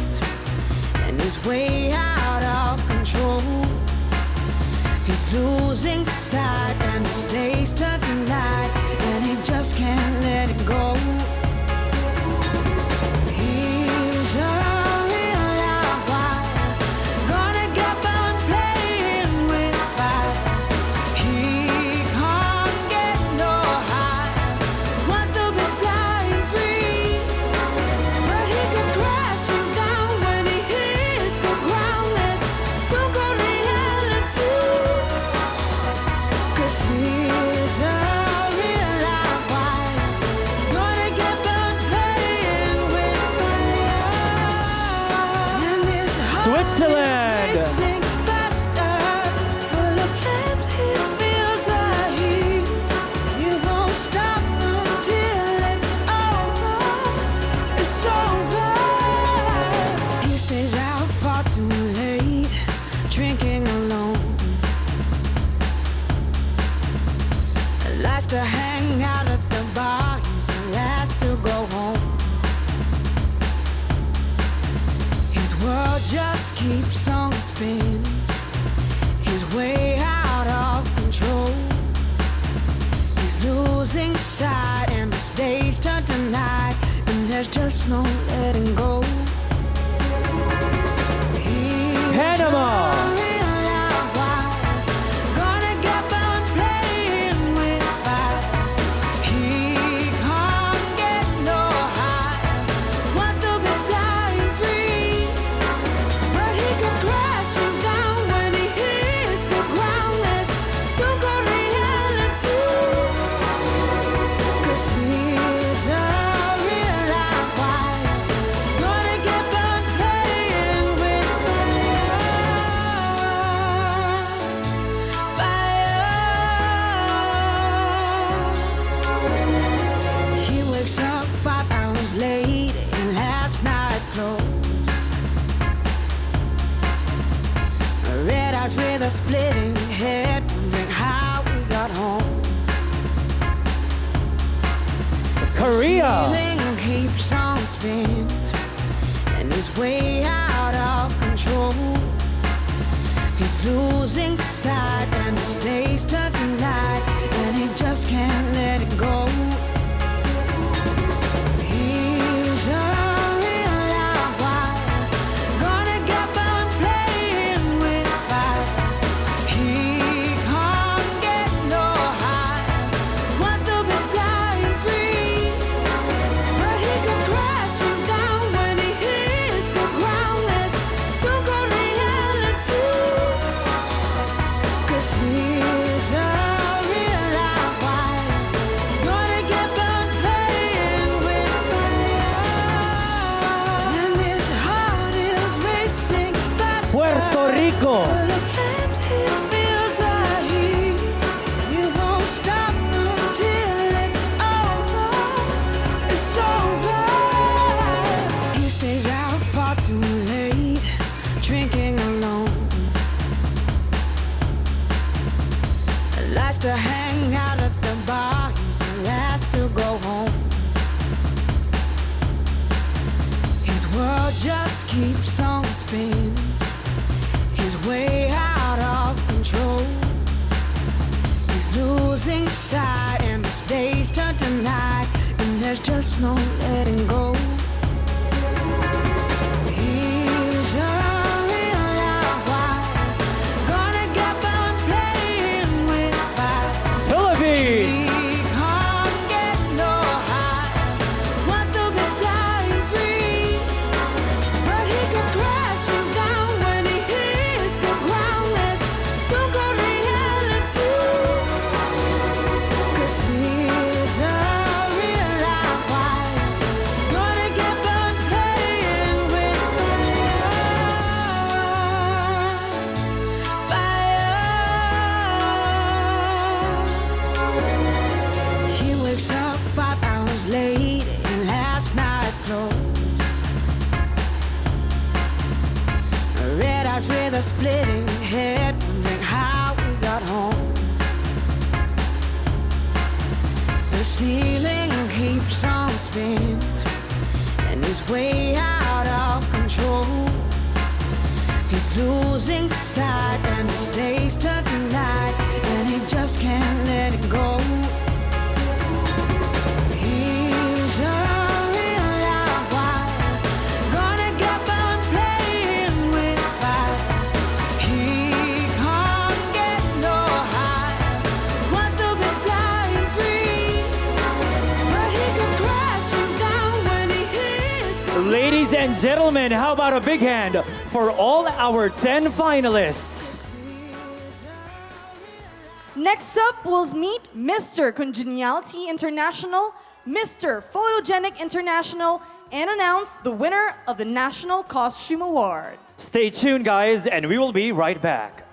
and he's way out of control. He's losing sight, and his days turn to night, and he just can't let it go. He's a real live wire, gonna get burned playing with fire. He can't get no higher, wants to be flying free, but he comes crashing down when he hits the ground. There's still got reality, 'cause he's a real live wire, gonna get burned playing with fire. And his heart Switzerland. is racing faster, full of flames, he feels the heat. You won't stop until it's over. It's over. He stays out far too late, drinking alone. Likes to hang out at the bar, he's the last to go home. His world just keeps on spinning. He's way out of control. He's losing sight, and his days turn to night, and there's just no letting go. He's Panama. a real live wire, gonna get burned playing with fire. He can't get no higher, wants to be flying free, but he comes crashing down when he hits the ground. There's still got reality, 'cause he's a real live wire, gonna get burned playing with fire. He wakes up 5 hours late in last night's clothes. Red eyes with a splitting head, wondering how we got home. Korea. The ceiling keeps on spinning, and he's way out of control. He's losing sight, and his days turn to night, and he just can't let it go. He's a real live wire, gonna get burned playing with fire. He can't get no higher, wants to be flying free, but he comes crashing down when he hits the ground. There's still got reality, 'cause he's a real live wire, gonna get burned playing with fire. And his heart is racing faster, Puerto Rico. full of flames, he to hang out at the bar, he's the last to go home. His world just keeps on spinning. He's way out of control. He's losing sight, and his days turn to night, and there's just no letting go. He's a real live wire, gonna get burned playing with fire. Philippines! He can't get no higher, wants to be flying free, but he comes crashing down when he hits the ground. There's stone cold reality, 'cause he's a real live wire, gonna get burned playing with fire. He wakes up 5 hours late in last night's clothes. Red eyes with a splitting head, wondering how we got home. The ceiling keeps on spinning, and he's way out of control. He's losing sight, and his days turn to night, and he just can't let it go. He's a real live wire, gonna get burned playing with fire. He can't get no higher, wants to be flying free, but he comes crashing down when he hits the Ladies and gentlemen, how about a big hand for all our 10 finalists? Next up, we'll meet Mr. Congeniality International, Mr. Photogenic International, and announce the winner of the National Costume Award. Stay tuned, guys, and we will be right back.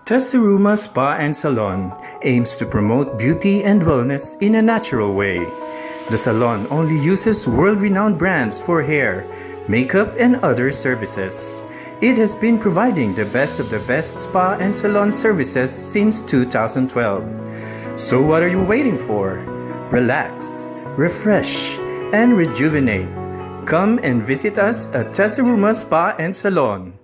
Tesseruma Spa and Salon aims to promote beauty and wellness in a natural way. The salon only uses world-renowned brands for hair, makeup, and other services. It has been providing the best of the best spa and salon services since 2012. So what are you waiting for? Relax, refresh, and rejuvenate. Come and visit us at Tesseruma Spa and Salon.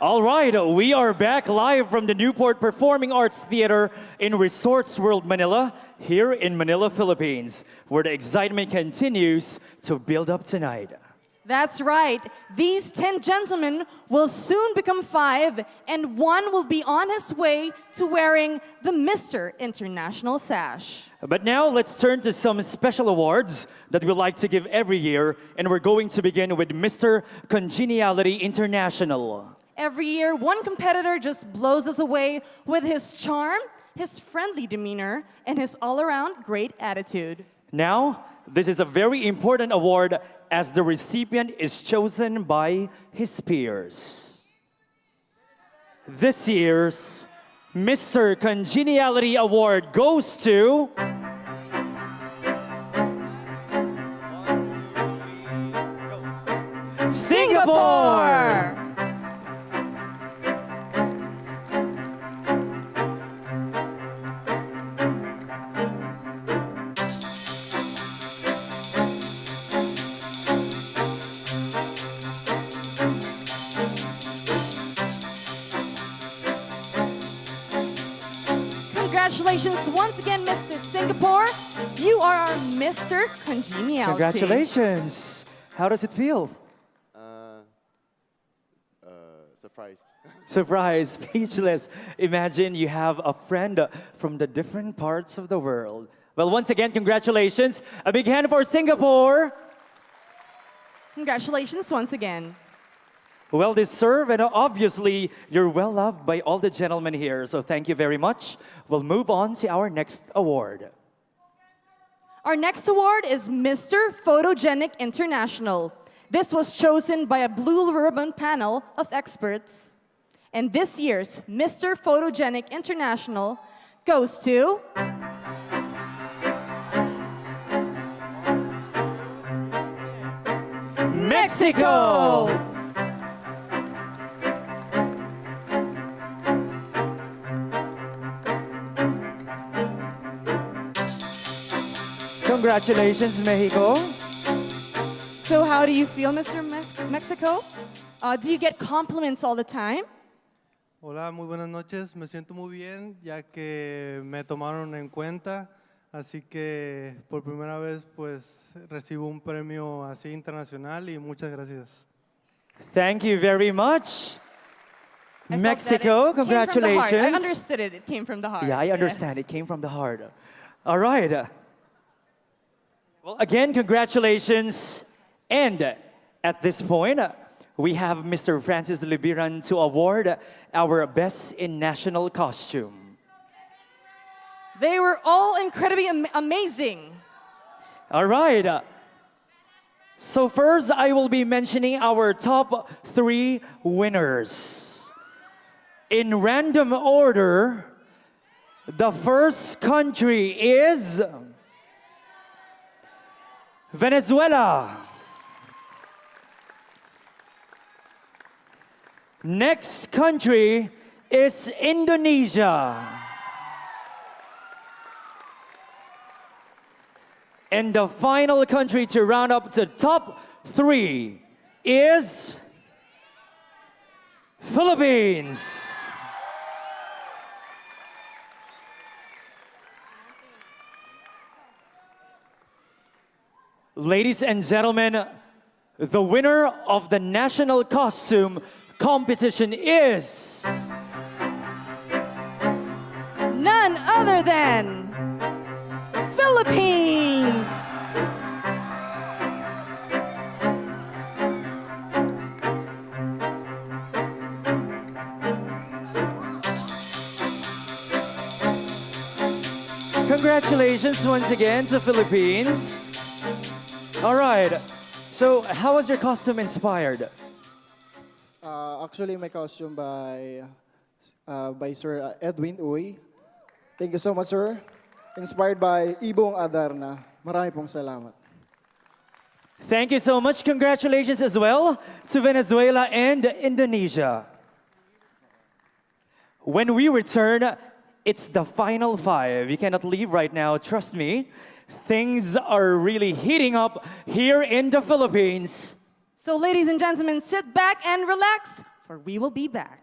All right, we are back live from the Newport Performing Arts Theater in Resorts World Manila, here in Manila, Philippines, where the excitement continues to build up tonight. That's right. These 10 gentlemen will soon become 5, and one will be on his way to wearing the Mr. International sash. But now let's turn to some special awards that we like to give every year, and we're going to begin with Mr. Congeniality International. Every year, one competitor just blows us away with his charm, his friendly demeanor, and his all-around great attitude. Now, this is a very important award as the recipient is chosen by his peers. This year's Mr. Congeniality Award goes to Singapore! Congratulations once again, Mr. Singapore. You are our Mr. Congeniality. Congratulations. How does it feel? Surprised. Surprise, speechless. Imagine you have a friend from the different parts of the world. Well, once again, congratulations. A big hand for Singapore. Congratulations once again. Well deserved, and obviously, you're well loved by all the gentlemen here, so thank you very much. We'll move on to our next award. Our next award is Mr. Photogenic International. This was chosen by a blue ribbon panel of experts. And this year's Mr. Photogenic International goes to Mexico! Congratulations, Mexico. So how do you feel, Mr. Mexico? Do you get compliments all the time? Hola, muy buenas noches. Me siento muy bien ya que me tomaron en cuenta, así que por primera vez pues recibo un premio así internacional y muchas gracias. Thank you very much. I felt Mexico, that it came from the heart. congratulations. I understood it. It came from the heart. Yeah, I understand. Yes. It came from the heart. All right. Well, again, congratulations. And at this point, we have Mr. Francis Libiran to award our Best in National Costume. They were all incredibly amazing. All right. So first, I will be mentioning our top 3 winners. In random order, the first country is Venezuela. Next country is Indonesia. And the final country to round up to top 3 is Philippines. Ladies and gentlemen, the winner of the national costume competition is none other than Philippines. Congratulations once again to Philippines. All right. So, how was your costume inspired? Actually, my costume by Sir Edwin Uy. Thank you so much, sir. Inspired by Ibong Adarna. Marami pong salamat. Thank you so much. Congratulations as well to Venezuela and Indonesia. When we return, it's the final 5. You cannot leave right now, trust me. Things are really heating up here in the Philippines. So ladies and gentlemen, sit back and relax for we will be back.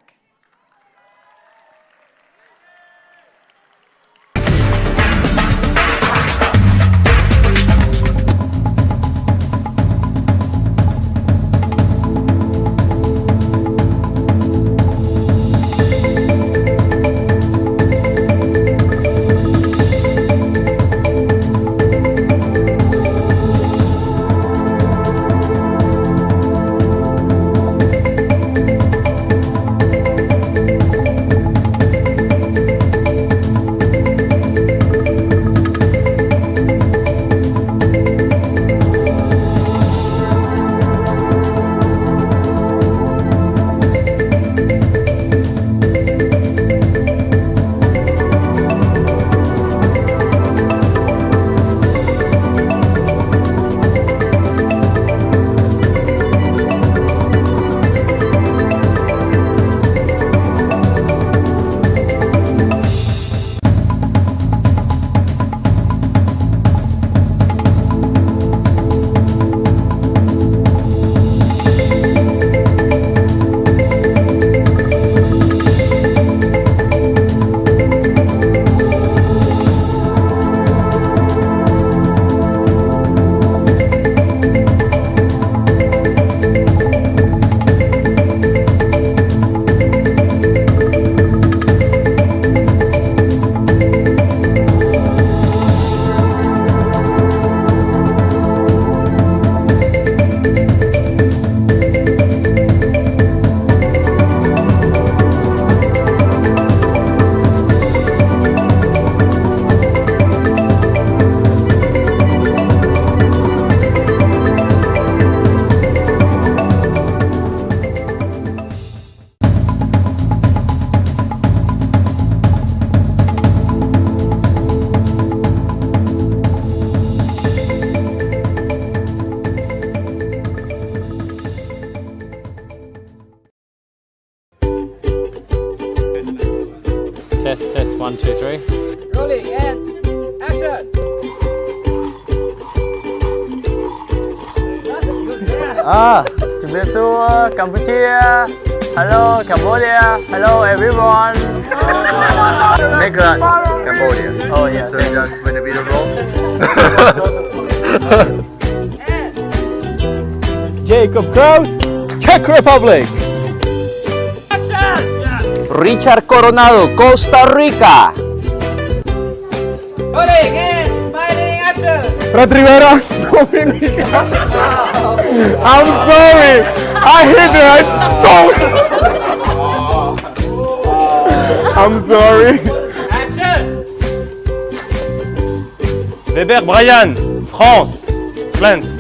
Test, 1, 2, 3. Rolling and action! Chúng ta xuống Campuchia. Hello Cambodia. Hello everyone. Meghan, Cambodia. Oh yeah. So just when the video roll. Jacob Kraus, Czech Republic. Richard Coronado, Costa Rica. Rolling and smiling action. Fred Rivera, Dominica. I'm sorry. I hit it. I'm sorry. Action. Weber Brian, France.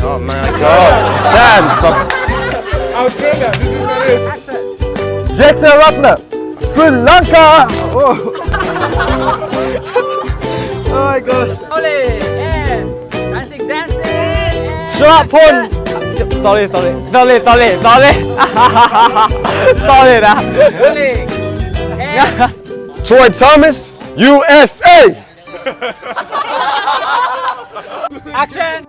Oh my god. Damn, stop. Australia, this is not it. Jackson Ratner, Sri Lanka. Oh. Oh my god. Rolling and dancing. Shrapon. Sorry. Sorryนะ Rolling and Troy Thomas, USA. action.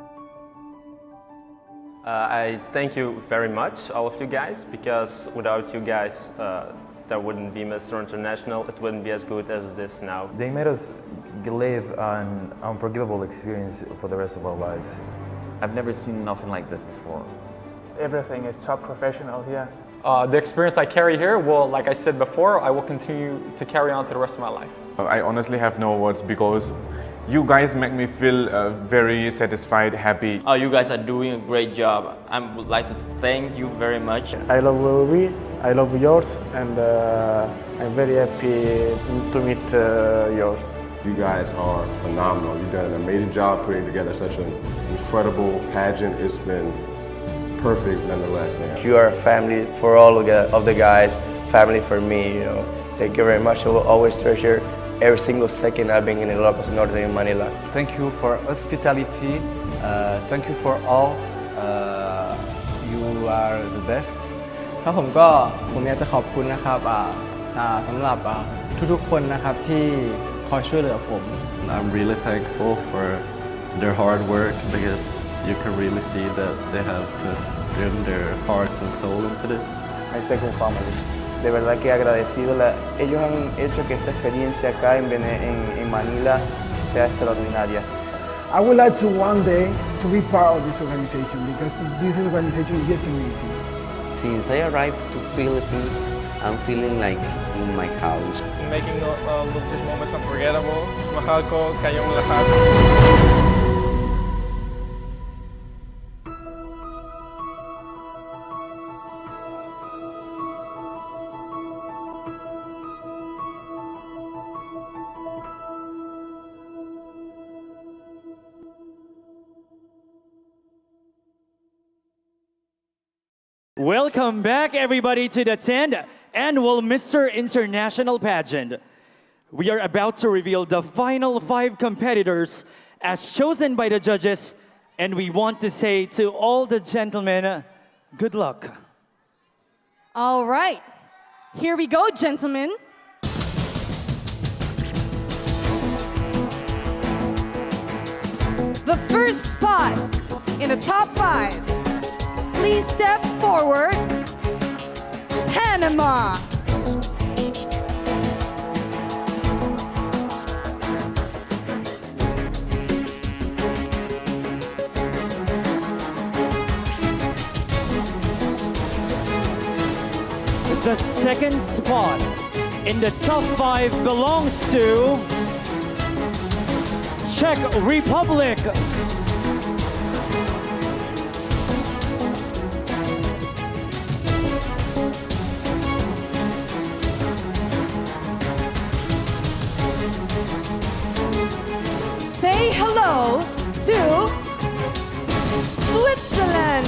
I thank you very much, all of you guys, because without you guys, there wouldn't be Mr. International. It wouldn't be as good as it is now. They made us live an unforgettable experience for the rest of our lives. I've never seen nothing like this before. Everything is top professional here. The experience I carry here will, like I said before, I will continue to carry on to the rest of my life. I honestly have no words because you guys make me feel very satisfied, happy. Oh, you guys are doing a great job. I would like to thank you very much. I love Ruby, I love yours, and I'm very happy to meet yours. You guys are phenomenal. You've done an amazing job putting together such an incredible pageant. It's been perfect nonetheless. And You are a family for all of the guys, family for me, you know. Thank you very much. I will always treasure every single second I've been in Ilocos Norte in Manila. Thank you for hospitality. Thank you for all. You are the best. ครับผมอยากจะขอบคุณนะครับสำหรับทุกๆคนนะครับที่คอยช่วยเหลือผม I'm really thankful for their hard work because you can really see that they have put in their hearts and soul into this. my second family. De verdad que agradecido. Ellos han hecho que esta experiencia acá en Manila sea extraordinaria. I would like to one day to be part of this organization because this organization is just amazing. Since I arrived to Philippines, I'm feeling like in my house. Making all of these moments unforgettable. Mahal ko kayong lahat. Welcome back, everybody, to the 10th Annual Mr. International Pageant. We are about to reveal the final 5 competitors as chosen by the judges, and we want to say to all the gentlemen, good luck. All right, here we go, gentlemen. The first spot in the top 5. Please step forward. Panama. The second spot in the top 5 belongs to Czech Republic. Say hello to Switzerland.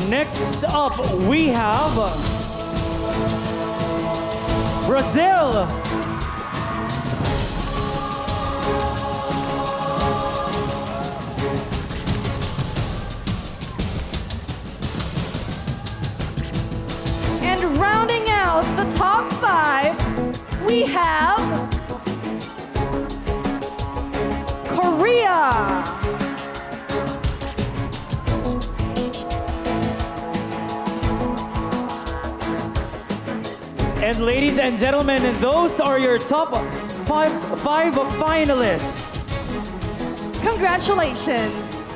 Next up, we have Brazil. And rounding out the top 5, we have Korea. And ladies and gentlemen, those are your top five finalists. Congratulations.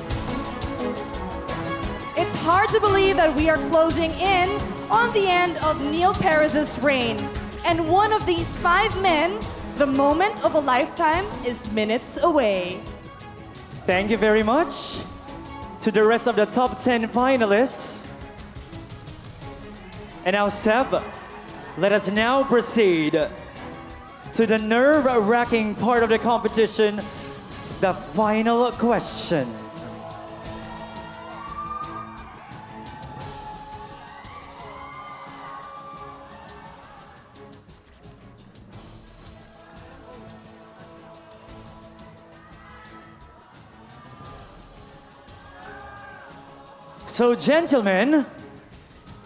It's hard to believe that we are closing in on the end of Neil Perez's reign. And one of these 5 men, the moment of a lifetime, is minutes away. Thank you very much to the rest of the top 10 finalists. And now, Seb, let us now proceed to the nerve-wracking part of the competition, the final question. So, gentlemen,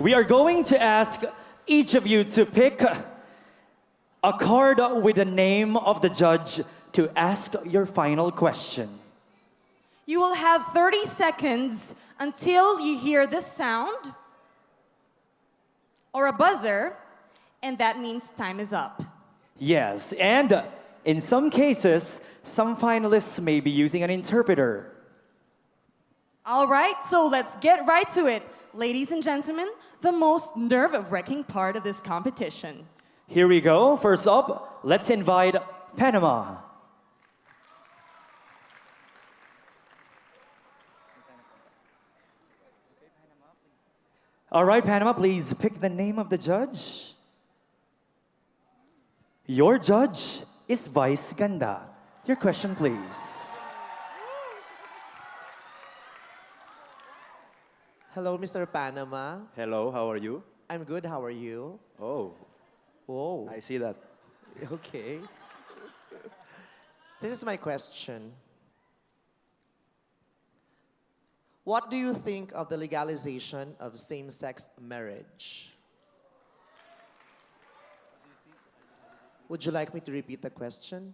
we are going to ask each of you to pick a card with the name of the judge to ask your final question. You will have 30 seconds until you hear this sound or a buzzer, and that means time is up. Yes, and in some cases, some finalists may be using an interpreter. All right, so let's get right to it. Ladies and gentlemen, the most nerve-wracking part of this competition. Here we go. First up, let's invite Panama. All right, Panama, please pick the name of the judge. Your judge is Vice Ganda. Your question, please. Hello, Mr. Panama. Hello, how are you? I'm good. How are you? Oh, Whoa. I see that. Okay. This is my question. What do you think of the legalization of same-sex marriage? Would you like me to repeat the question?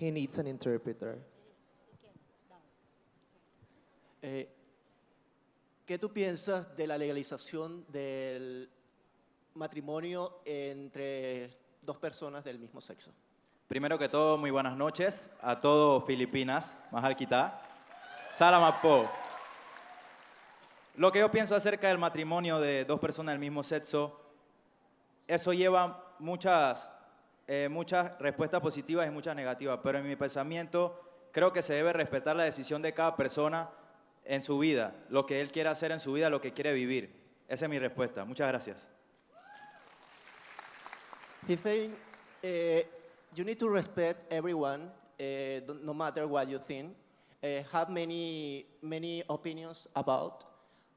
He needs an interpreter. ¿Qué tú piensas de la legalización del matrimonio entre dos personas del mismo sexo? Primero que todo, muy buenas noches a todos Filipinas, Mahal kita. Salamat po. Lo que yo pienso acerca del matrimonio de dos personas del mismo sexo, eso lleva muchas respuestas positivas y muchas negativas, pero en mi pensamiento creo que se debe respetar la decisión de cada persona en su vida, lo que él quiere hacer en su vida, lo que quiere vivir. Esa es mi respuesta. Muchas gracias. He think you need to respect everyone, no matter what you think. Have many opinions about,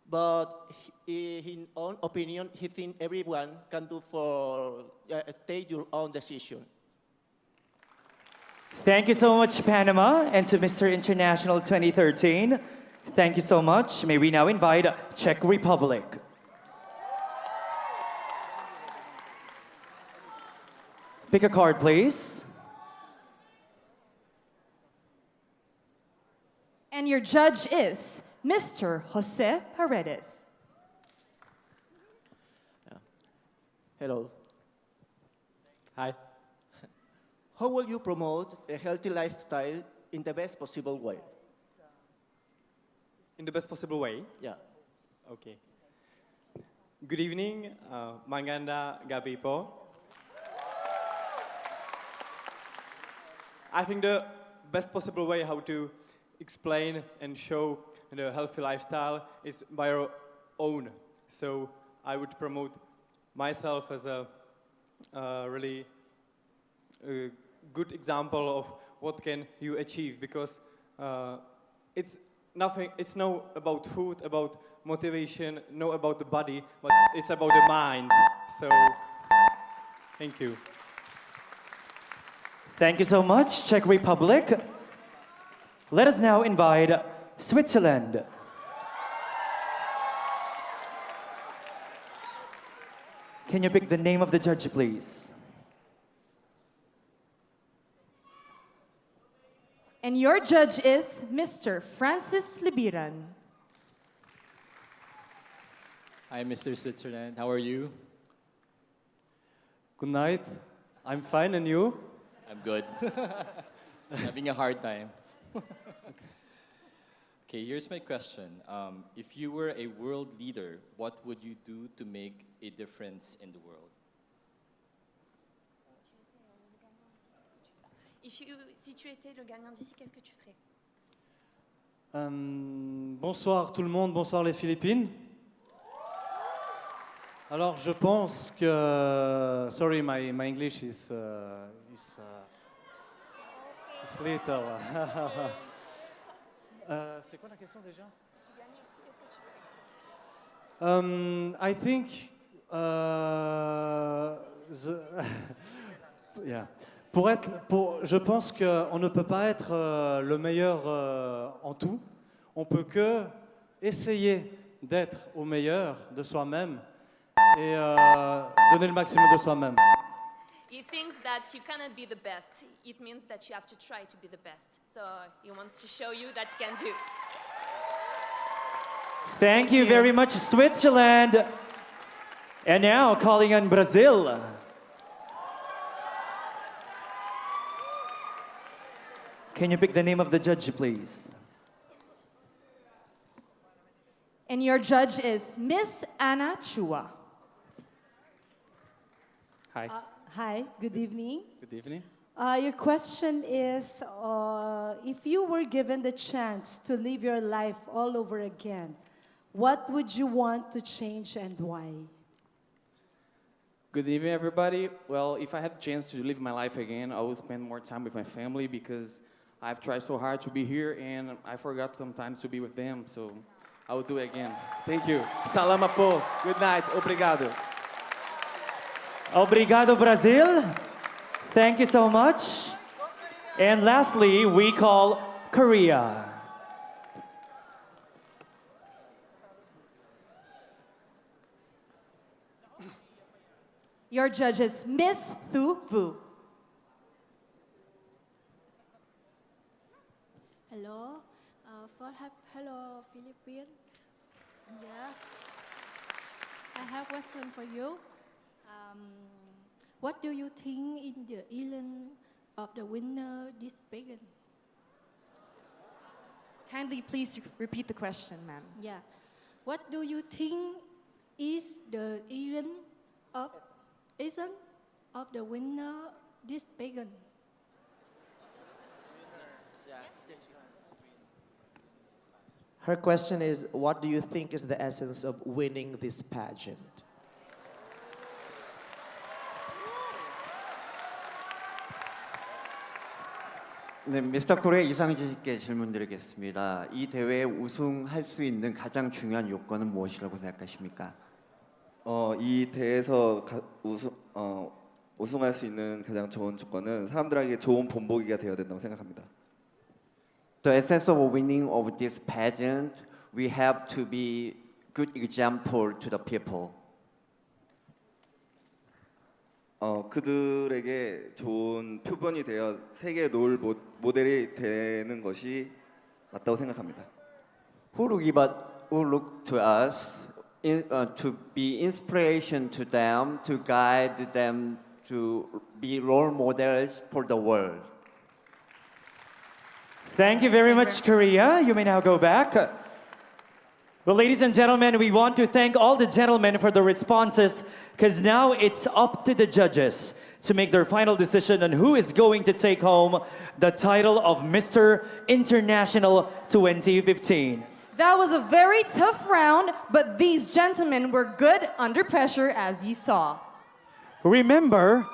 but in own opinion, he think everyone can do for take your own decision. Thank you so much, Panama, and to Mr. International 2013. Thank you so much. May we now invite Czech Republic. Pick a card, please. And your judge is Mr. Jose Paredes. Hello. Hi. How will you promote a healthy lifestyle in the best possible way? In the best possible way? Yeah. Okay. Good evening, Manganda Gabipo. I think the best possible way how to explain and show the healthy lifestyle is by our own. So I would promote myself as a really good example of what can you achieve, because it's no about food, about motivation, no about the body, but it's about the mind. So thank you. Thank you so much, Czech Republic. Let us now invite Switzerland. Can you pick the name of the judge, please? And your judge is Mr. Francis Libiran. Hi, Mr. Switzerland. How are you? Good night. I'm fine, and you? I'm good. Having a hard time. Okay, here's my question. If you were a world leader, what would you do to make a difference in the world? Si tu étais le gagnant d'ici, qu'est-ce que tu ferais? Bonsoir tout le monde, bonsoir les Philippines. Alors je pense que... Sorry, my English is little. C'est quoi la question déjà? Si tu gagnais ici, qu'est-ce que tu ferais? I think... yeah. Je pense qu'on ne peut pas être le meilleur en tout. On peut que essayer d'être au meilleur de soi-même et donner le maximum de soi-même. He thinks that you cannot be the best. It means that you have to try to be the best. So he wants to show you that you can do. Thank you very much, Switzerland. And now calling on Brazil. Can you pick the name of the judge, please? And your judge is Miss Ana Chua. Hi. Hi, good evening. Good evening. Your question is, if you were given the chance to live your life all over again, what would you want to change and why? Good evening, everybody. Well, if I had the chance to live my life again, I would spend more time with my family because I've tried so hard to be here and I forgot sometimes to be with them, so I will do it again. Thank you. Salamat po. Good night. Obrigado. Obrigado, Brazil. Thank you so much. And lastly, we call Korea. Your judge is Miss Thu Vu. Hello, Philippines. Yes. I have a question for you. What do you think in the island of the winner this pagan? Kindly please repeat the question, ma'am. Yeah. What do you think is the island of the winner this pagan? Her question is, what do you think is the essence of winning this pageant? 네, 미스터 코리아 이상진 씨께 질문드리겠습니다. 이 대회에 우승할 수 있는 가장 중요한 요건은 무엇이라고 생각하십니까? 이 대회에서 우승할 수 있는 가장 좋은 조건은 사람들에게 좋은 본보기가 되어야 된다고 생각합니다. The essence of winning of this pageant, we have to be good example to the people. 그들에게 좋은 표본이 되어 세계에 놓을 모델이 되는 것이 맞다고 생각합니다. Who look to us to be inspiration to them, to guide them to be role models for the world. Thank you very much, Korea. You may now go back. Well, ladies and gentlemen, we want to thank all the gentlemen for the responses, because now it's up to the judges to make their final decision on who is going to take home the title of Mr. International 2015. That was a very tough round, but these gentlemen were good under pressure, as you saw. Remember,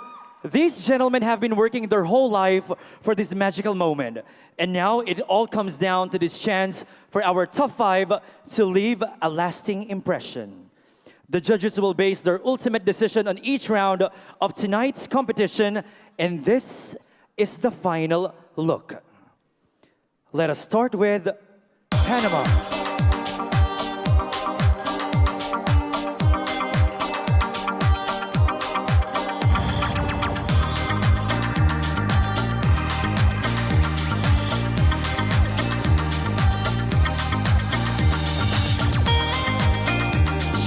these gentlemen have been working their whole life for this magical moment. And now it all comes down to this chance for our top 5 to leave a lasting impression. The judges will base their ultimate decision on each round of tonight's competition, and this is the final look. Let us start with Panama.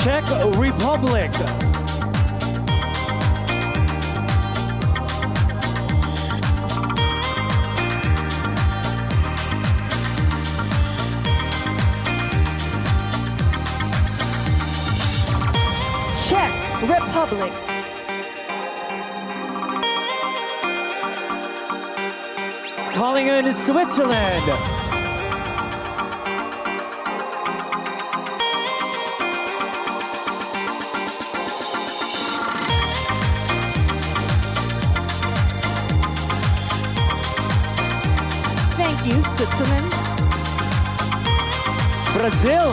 Czech Republic. Czech Republic. Calling in Switzerland. Thank you, Switzerland. Brazil.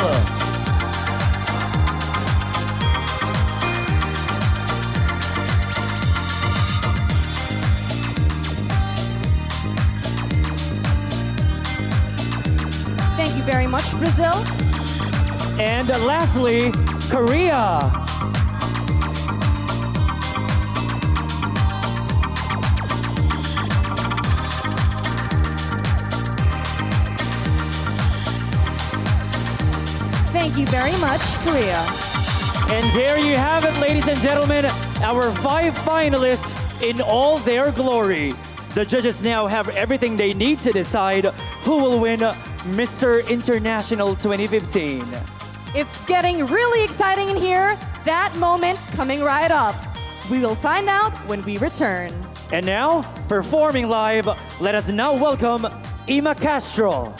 Thank you very much, Brazil. And lastly, Korea. Thank you very much, Korea. And there you have it, ladies and gentlemen, our 5 finalists in all their glory. The judges now have everything they need to decide who will win Mr. International 2015. It's getting really exciting in here. That moment coming right up. We will find out when we return. And now, performing live, let us now welcome Ima Castro.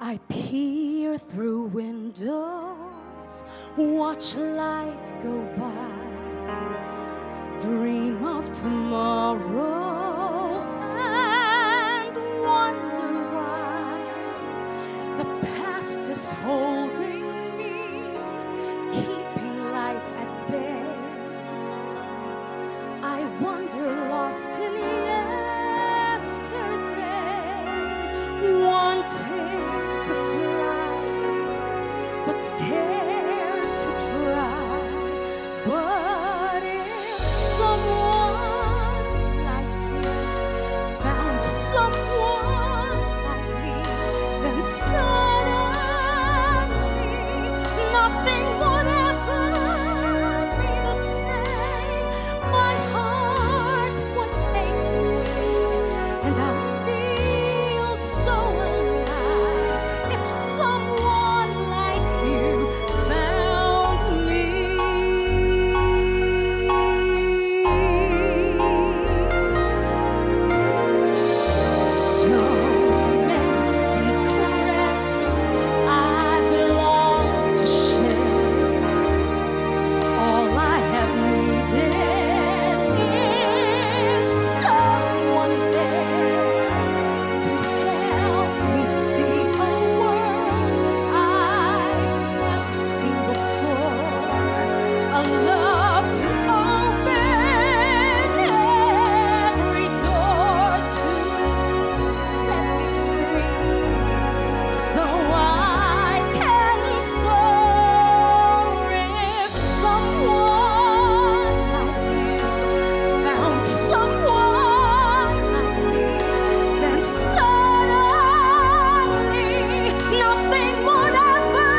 I peer through windows, watch life go by, dream of tomorrow and wonder why the past is holding me, keeping life at bay. I wander lost in yesterday, wanting to fly, but scared to try. But if someone like you found someone like me, then suddenly nothing would ever be the same. My heart would take wing, and I'll feel so alive if someone like you found me. So many secrets I've longed to share. All I have needed is someone there to help me see a world I've never seen before. A love to open every door to set me free, so I can soar. If someone like you found someone like me, then suddenly nothing would ever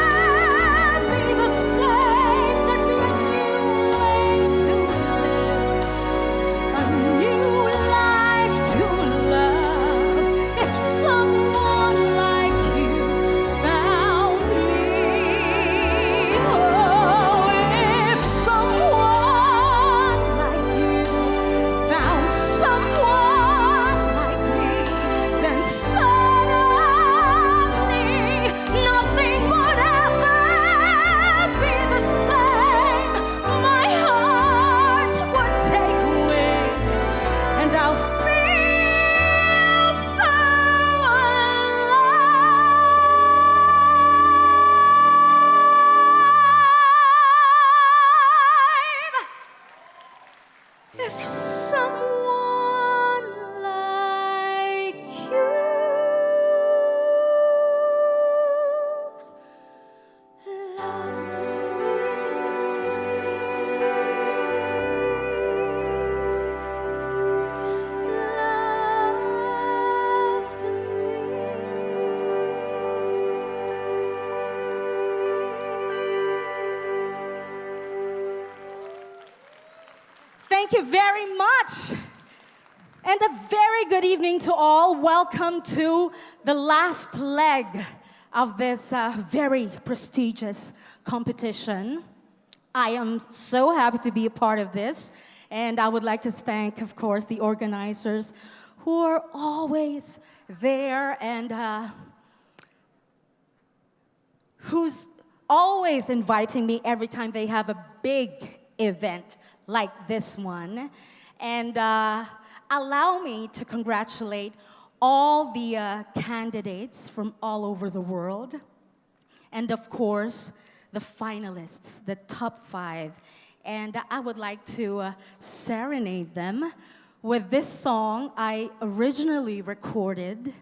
be the same. There'd be a new way to live, a new life to love. If someone like you found me, oh, if someone like you found someone like me, then suddenly nothing would ever be the same. My heart would take wing, and I'll feel so alive if someone like you loved Thank you very much. And a very good evening to all. Welcome to the last leg of this very prestigious competition. I am so happy to be a part of this. And I would like to thank, of course, the organizers who are always there and whose always inviting me every time they have a big event like this one. And allow me to congratulate all the candidates from all over the world. And of course, the finalists, the top 5. And I would like to serenade them with this song I originally recorded.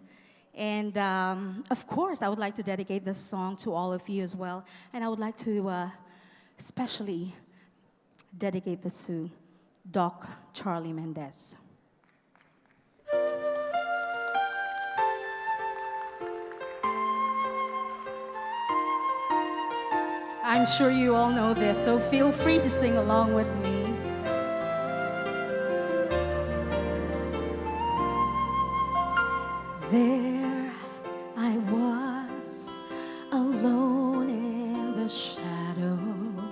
And of course, I would like to dedicate this song to all of you as well. And I would like to especially dedicate this to Doc Charlie Mendez. I'm sure you all know this, so feel free to sing along with me. There I was, alone in the shadows,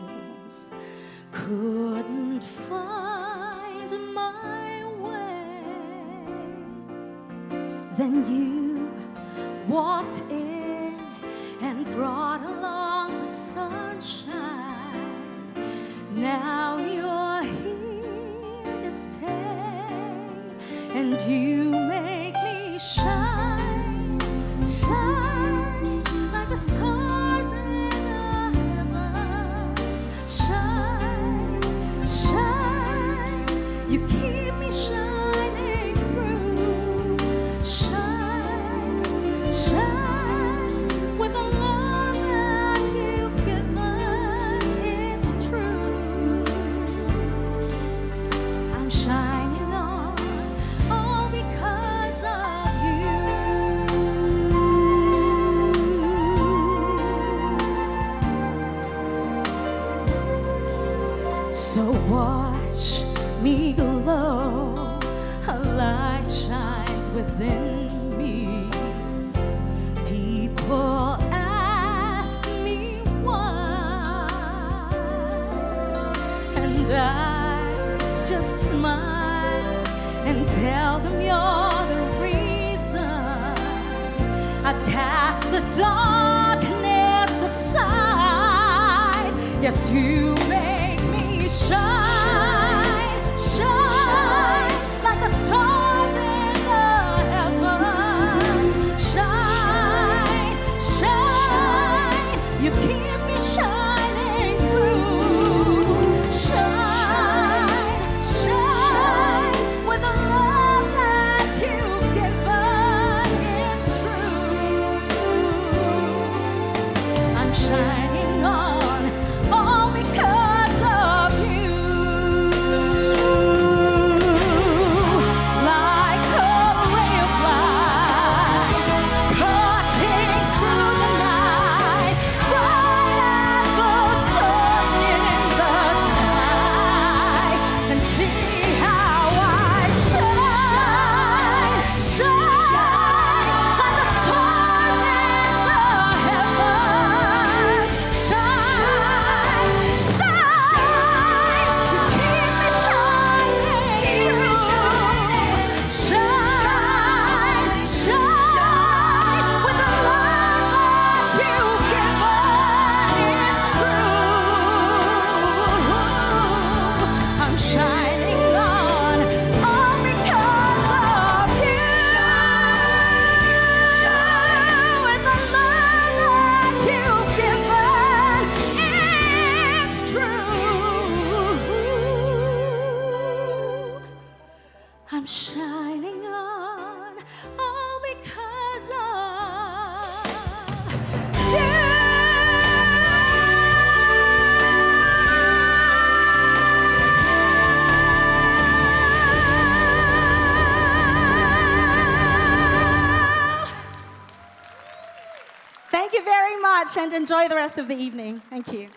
couldn't find my way. Then you walked in and brought along the sunshine. Now you're here to stay, and you make me shine, shine like the stars in the heavens. Shine, shine, you keep me shining through. Shine, shine with the love that you've given. It's true. I'm shining on all because of you. So watch me glow, a light shines within me. People ask me why, and I just smile and tell them you're the reason. I've cast the darkness aside. Yes, you make me shine, shine like the stars in the heavens. Shine, shine, you keep me shining through. Shine, shine with the love that you've given. It's true. I'm shining on all because of you. Like a ray of light cutting through the night, bright as the sun in the sky. And see how I shine, shine like the stars in the heavens. Shine, shine, you keep me shining through. Shine, shine with the love that you've given. It's true. I'm shining on all because of you. With the love that you've given, it's true. I'm shining on all because of Thank you very much and enjoy the rest of the evening. Thank you.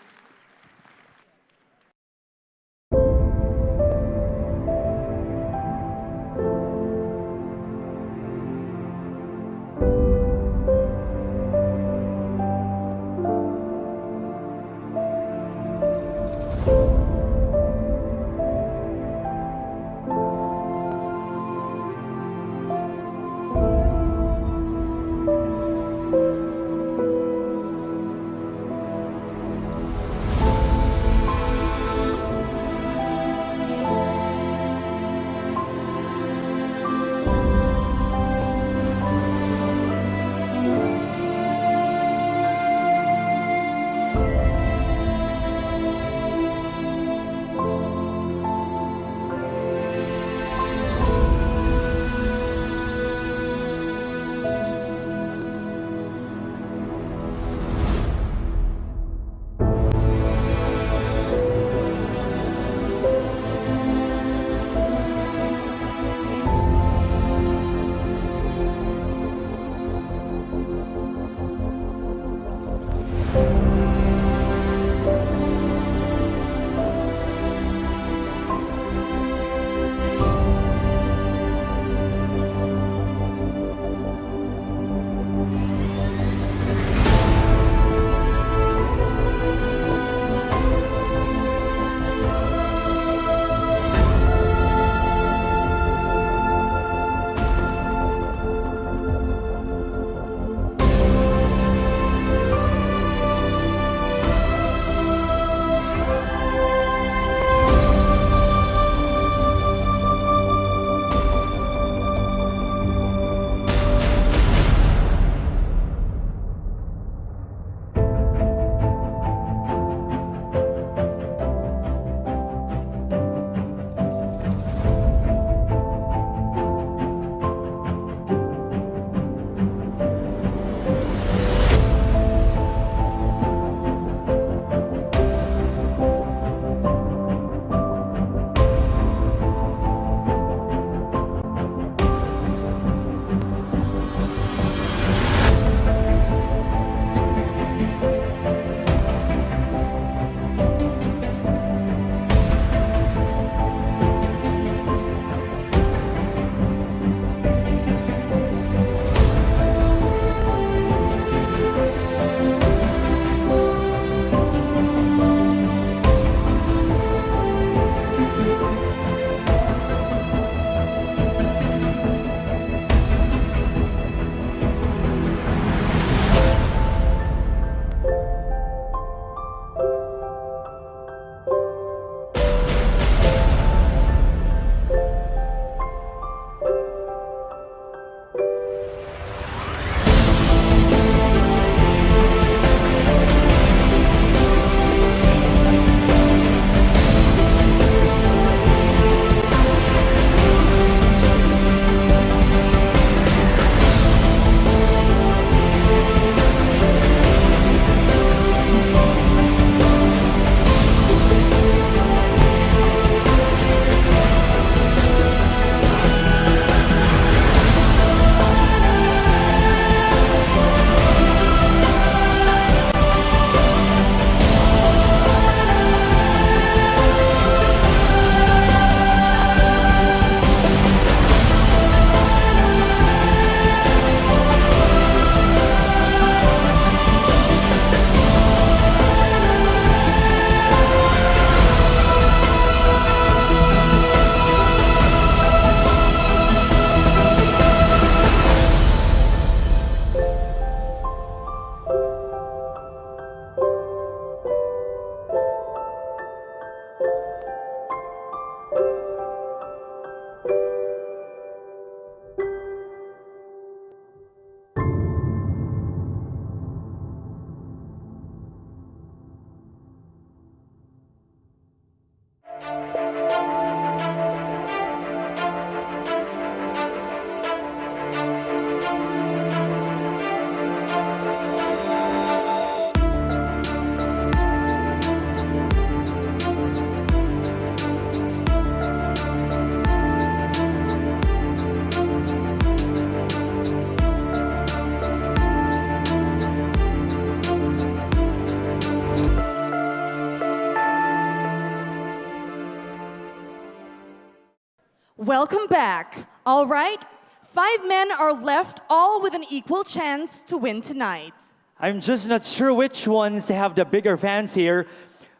Welcome back. All right, 5 men are left, all with an equal chance to win tonight. I'm just not sure which ones have the bigger fans here.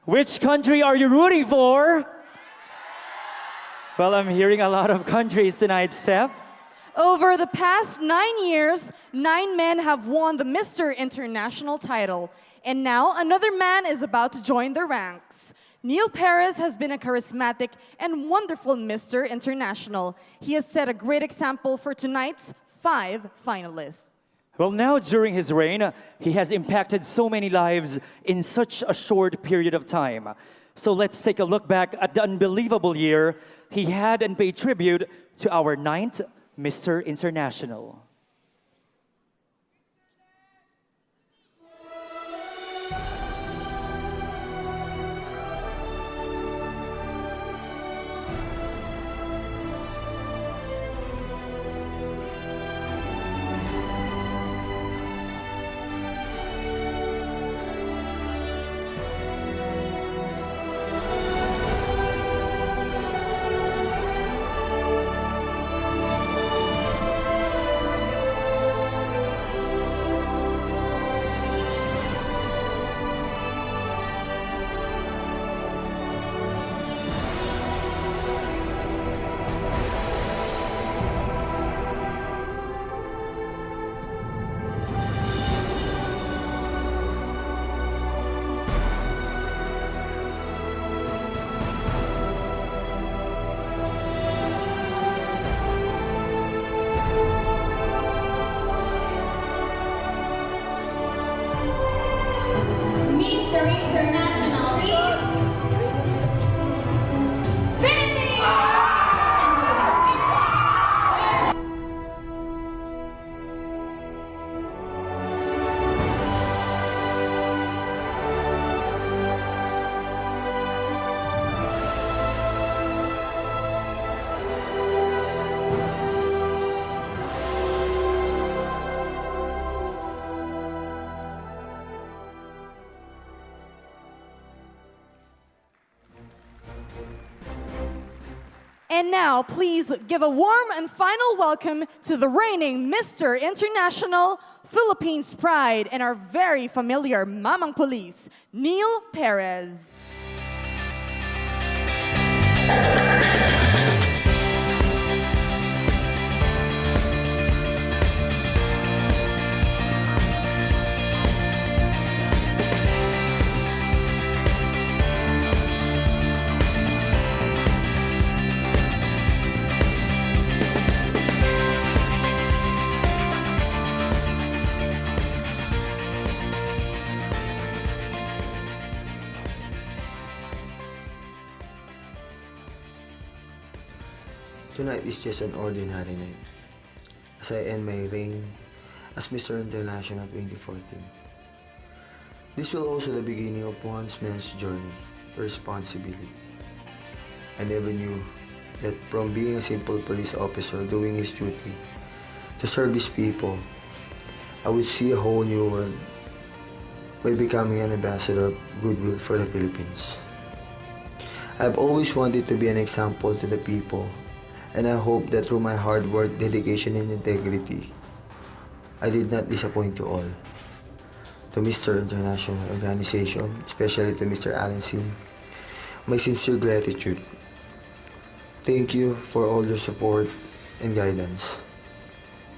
Which country are you rooting for? Well, I'm hearing a lot of countries tonight, Steph. Over the past 9 years, 9 men have won the Mr. International title. And now another man is about to join the ranks. Neil Perez has been a charismatic and wonderful Mr. International. He has set a great example for tonight's 5 finalists. Well, now during his reign, he has impacted so many lives in such a short period of time. So let's take a look back at the unbelievable year he had and pay tribute to our 9th Mr. International. Mr. International is Philippines! And now, please give a warm and final welcome to the reigning Mr. International, Philippines Pride, and our very familiar Mamang Police, Neil Perez. Tonight is just an ordinary night as I end my reign as Mr. International 2014. This will also the beginning of one man's journey to responsibility. I never knew that from being a simple police officer doing his duty to serve his people, I would see a whole new world by becoming an ambassador of goodwill for the Philippines. I've always wanted to be an example to the people, and I hope that through my hard work, dedication, and integrity, I did not disappoint you all. To Mr. International Organization, especially to Mr. Alan Sin, my sincere gratitude. Thank you for all your support and guidance.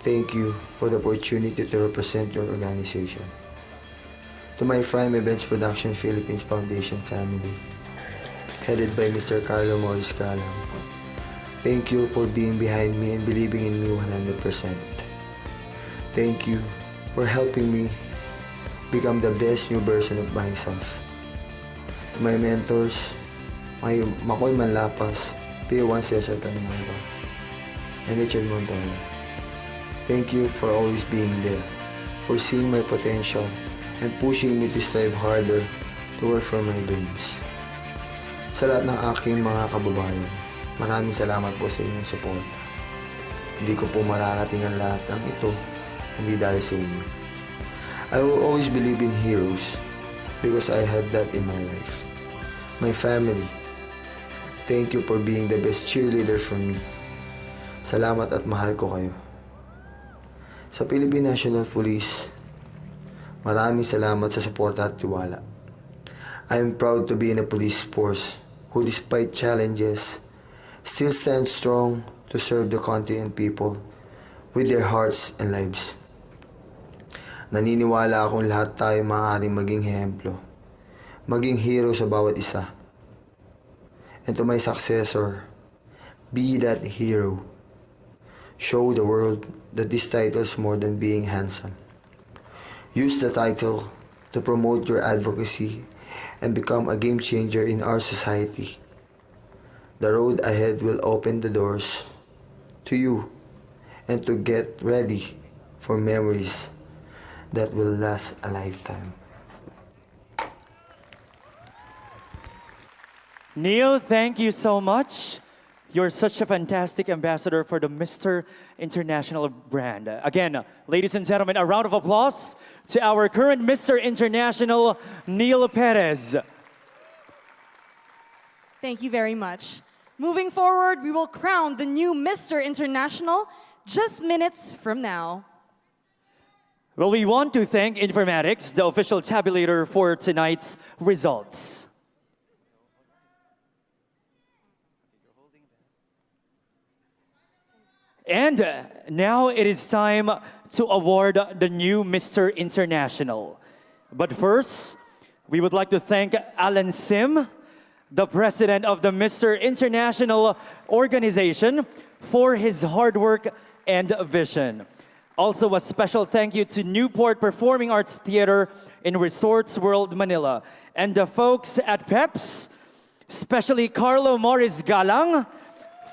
Thank you for the opportunity to represent your organization. To my Prime Events Production Philippines Foundation family, headed by Mr. Carlo Morris Calam, thank you for being behind me and believing in me 100%. Thank you for helping me become the best new version of myself. To my mentors, Makoy Manlapas, P1 Cesar Tanumero, and Richard Montoro. Thank you for always being there, for seeing my potential and pushing me to strive harder to work for my dreams. Sa lahat ng aking mga kababayan, maraming salamat po sa inyong support. Hindi ko po mararating ang lahat ng ito, hindi dahil sa inyo. I will always believe in heroes because I had that in my life. My family, thank you for being the best cheerleader for me. Salamat at mahal ko kayo. Sa Philippine National Police, maraming salamat sa suporta at tiwala. I am proud to be in a police force who, despite challenges, still stand strong to serve the country and people with their hearts and lives. Naniniwala akong lahat tayo maaaring maging ehemplo, maging hero sa bawat isa. And to my successor, be that hero. Show the world that this title is more than being handsome. Use the title to promote your advocacy and become a game changer in our society. The road ahead will open the doors to you and to get ready for memories that will last a lifetime. Neil, thank you so much. You're such a fantastic ambassador for the Mr. International brand. Again, ladies and gentlemen, a round of applause to our current Mr. International, Neil Perez. Thank you very much. Moving forward, we will crown the new Mr. International just minutes from now. Well, we want to thank Informatics, the official tabulator for tonight's results. And now it is time to award the new Mr. International. But first, we would like to thank Alan Sim, the president of the Mr. International organization, for his hard work and vision. Also, a special thank you to Newport Performing Arts Theater in Resorts World Manila and the folks at PEPS, especially Carlo Morris Galang,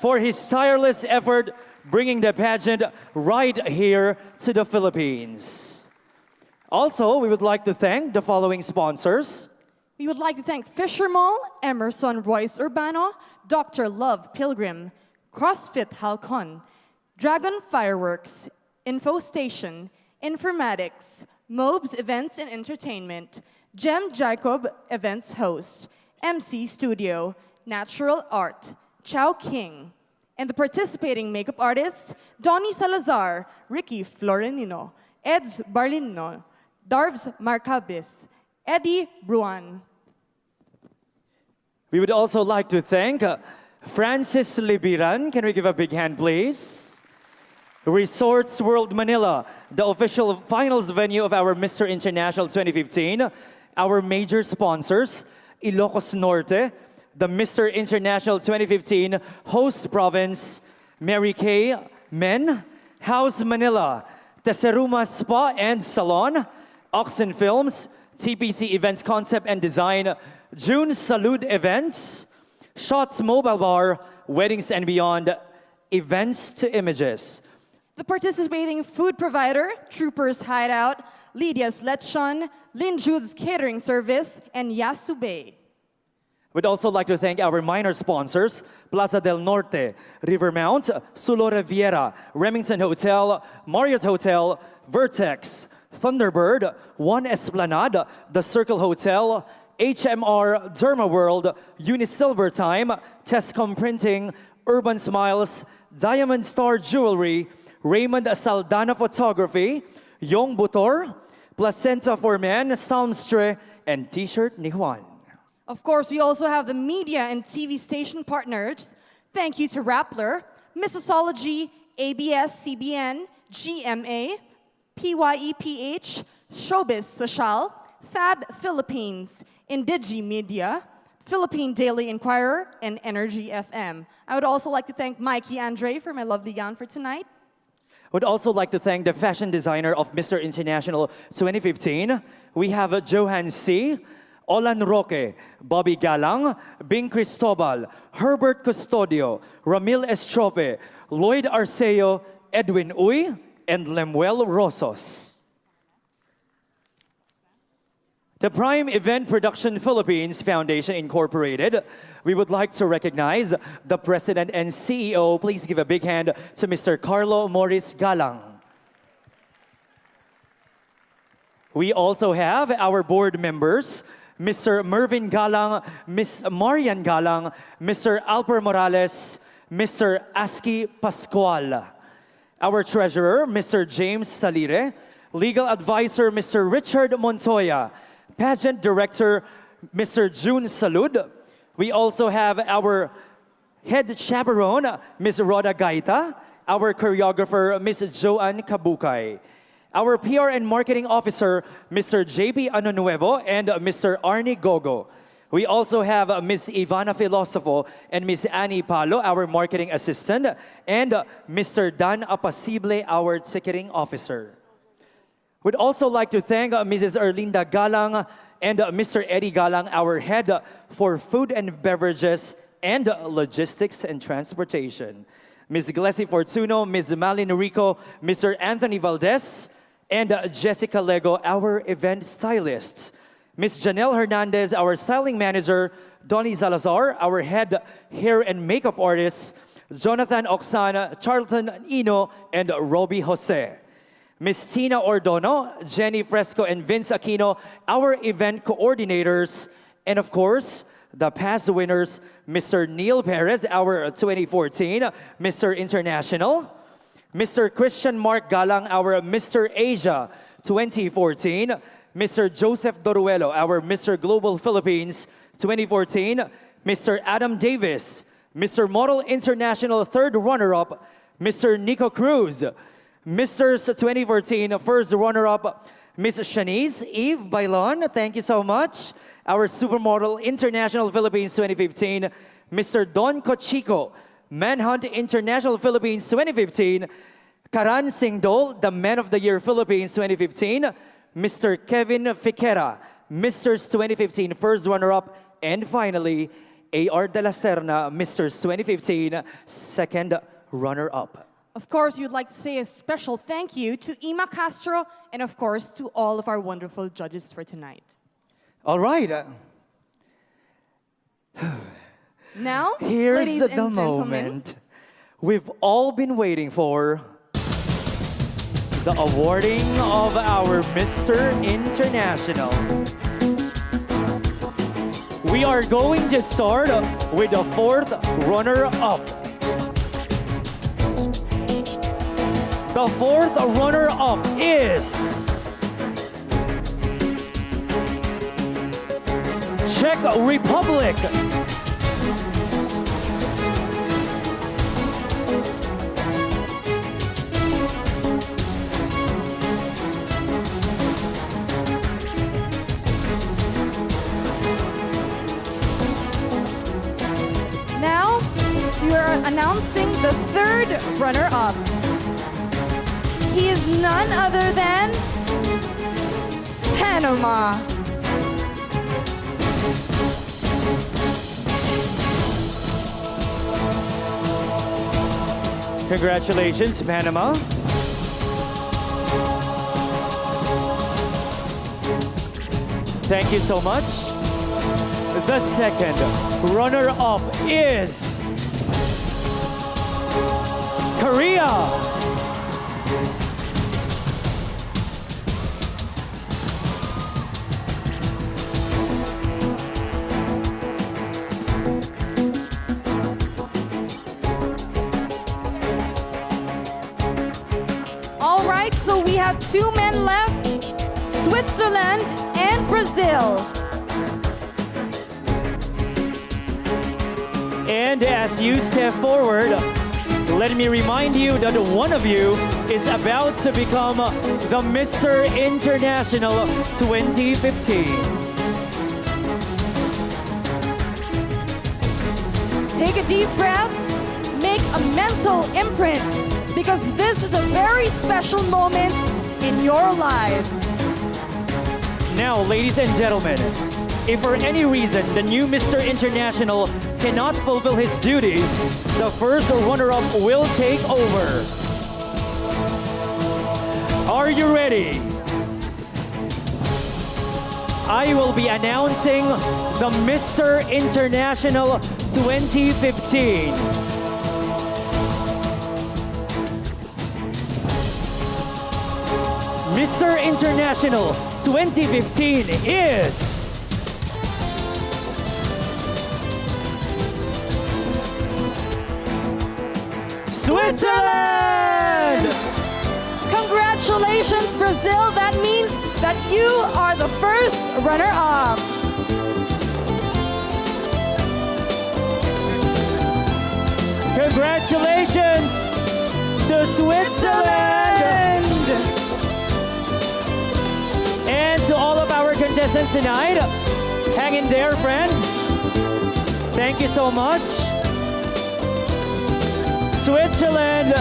for his tireless effort bringing the pageant right here to the Philippines. Also, we would like to thank the following sponsors. We would like to thank Fisher Mall, Emerson Royce Urbano, Dr. Love Pilgrim, CrossFit Halcon, Dragon Fireworks, Info Station, Informatics, Mobes Events and Entertainment, Jem Jacob Events Host, MC Studio, Natural Art, Chow King, and the participating makeup artists, Donnie Salazar, Ricky Florenino, Eds Barlino, Darves Marcabis, Eddie Bruan. We would also like to thank Francis Libiran. Can we give a big hand, please? Resorts World Manila, the official finals venue of our Mr. International 2015. Our major sponsors, Ilocos Norte, the Mr. International 2015 host province, Mary Kay Men, House Manila, Teseruma Spa and Salon, Oxen Films, TPC Events Concept and Design, June Salud Events, Shots Mobile Bar, Weddings and Beyond, Events to Images. The participating food provider, Troopers Hideout, Lydia's Lechon, Lin Jude's Catering Service, and Yasube. We'd also like to thank our minor sponsors, Plaza del Norte, Rivermount, Sulo Riviera, Remington Hotel, Marriott Hotel, Vertex, Thunderbird, One Esplanade, The Circle Hotel, HMR, Derma World, Unisilver Time, Tescom Printing, Urban Smiles, Diamond Star Jewelry, Raymond Saldana Photography, Yong Butor, Placenta for Men, Salmstre, and T-shirt ni Juan. Of course, we also have the media and TV station partners. Thank you to Rappler, Missosology, ABS-CBN, GMA, PYEPH, Showbiz Social, Fab Philippines, Indigi Media, Philippine Daily Inquirer, and Energy FM. I would also like to thank Mikey Andre for my lovely gown for tonight. Would also like to thank the fashion designer of Mr. International 2015. We have Johan C., Olan Roque, Bobby Galang, Bing Cristobal, Herbert Custodio, Ramil Estrope, Lloyd Arceo, Edwin Uy, and Lemuel Rosos. The Prime Event Production Philippines Foundation Incorporated, we would like to recognize the President and CEO. Please give a big hand to Mr. Carlo Morris Galang. We also have our board members, Mr. Mervin Galang, Ms. Marian Galang, Mr. Alper Morales, Mr. Aski Pascual. Our treasurer, Mr. James Salire, legal advisor, Mr. Richard Montoya, pageant director, Mr. June Salud. We also have our head chaperone, Ms. Rhoda Gaita, our choreographer, Ms. Joanne Kabukay. Our PR and marketing officer, Mr. JP Anonuevo and Mr. Arnie Gogo. We also have Ms. Ivana Filosofo and Ms. Annie Palo, our marketing assistant, and Mr. Dan Apasible, our ticketing officer. We'd also like to thank Mrs. Erlinda Galang and Mr. Eddie Galang, our head for food and beverages and logistics and transportation. Ms. Glessy Fortuno, Ms. Malin Rico, Mr. Anthony Valdez, and Jessica Lego, our event stylists. Ms. Janelle Hernandez, our styling manager, Donnie Salazar, our head hair and makeup artist, Jonathan Oksana, Charlton Ino, and Roby Jose. Ms. Tina Ordono, Jenny Fresco, and Vince Aquino, our event coordinators. And of course, the past winners, Mr. Neil Perez, our 2014 Mr. International, Mr. Christian Mark Galang, our Mr. Asia 2014, Mr. Joseph Doruelo, our Mr. Global Philippines 2014, Mr. Adam Davis, Mr. Model International third runner-up, Mr. Nico Cruz, Mr. 2014 first runner-up, Ms. Shanice Eve Bailon, thank you so much. Our Supermodel International Philippines 2015, Mr. Don Cochico, Manhunt International Philippines 2015, Karan Singdol, the Man of the Year Philippines 2015, Mr. Kevin Fiquera, Mr.'s 2015 first runner-up, and finally, A.R. De La Serna, Mr.'s 2015 second runner-up. Of course, we'd like to say a special thank you to Ima Castro and, of course, to all of our wonderful judges for tonight. All right. Now, here's ladies the and gentlemen, moment we've all been waiting for. The awarding of our Mr. International. We are going to start with the fourth runner-up. The fourth runner-up is Czech Republic. now we are announcing the third runner-up. He is none other than Panama. Congratulations, Panama. Thank you so much. The second runner-up is Korea. All right, so we have two men left, Switzerland and Brazil. And as you step forward, let me remind you that one of you is about to become the Mr. International 2015. Take a deep breath, make a mental imprint, because this is a very special moment in your lives. Now, ladies and gentlemen, if for any reason the new Mr. International cannot fulfill his duties, the first runner-up will take over. Are you ready? I will be announcing the Mr. International 2015. Mr. International 2015 is Switzerland! Congratulations, Brazil. That means that you are the first runner-up. Congratulations to Switzerland! And to all of our contestants tonight, hang in there, friends. Thank you so much. Switzerland,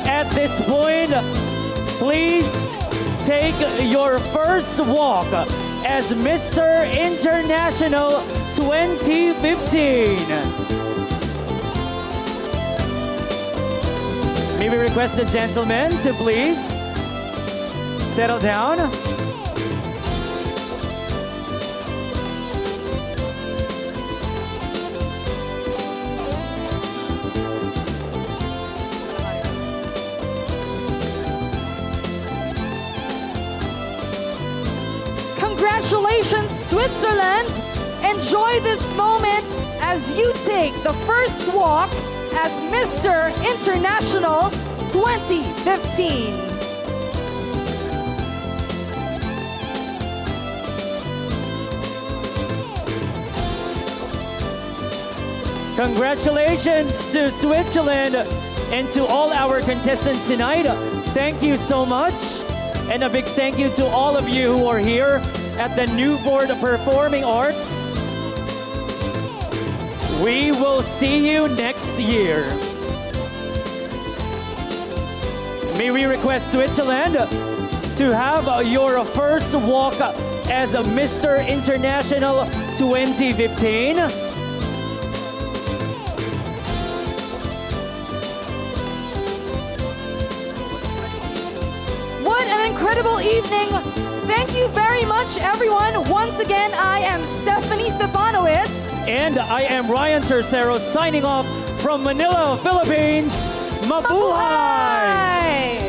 at this point, please take your first walk as Mr. International 2015. May we request the gentlemen to please settle down. Congratulations, Switzerland! Enjoy this moment as you take the first walk as Mr. International 2015. Congratulations to Switzerland and to all our contestants tonight. Thank you so much. And a big thank you to all of you who are here at the Newport Performing Arts. We will see you next year. May we request Switzerland to have your first walk as a Mr. International 2015. What an incredible evening. Thank you very much, everyone. Once again, I am Stephanie Stefanowicz. And I am Ryan Tercero signing off from Manila, Philippines. Mabuhay!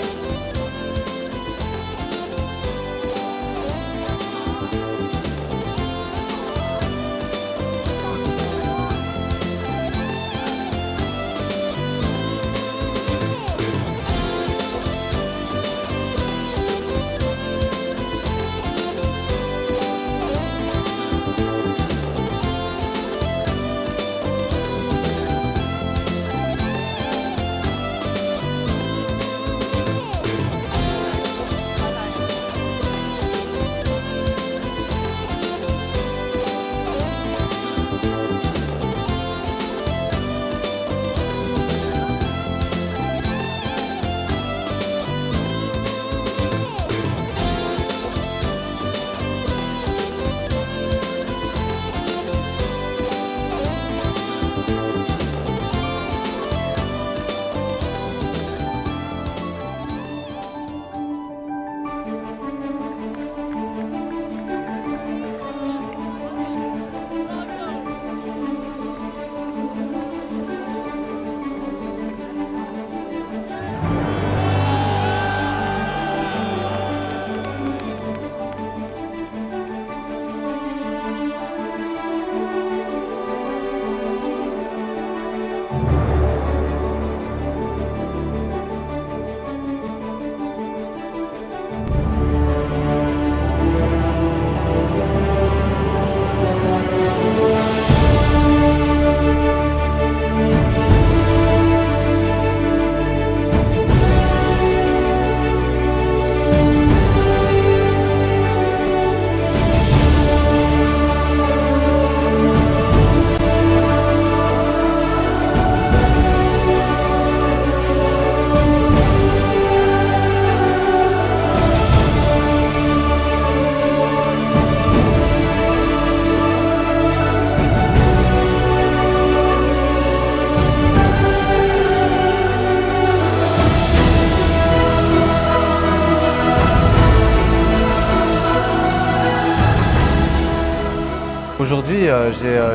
Aujourd'hui,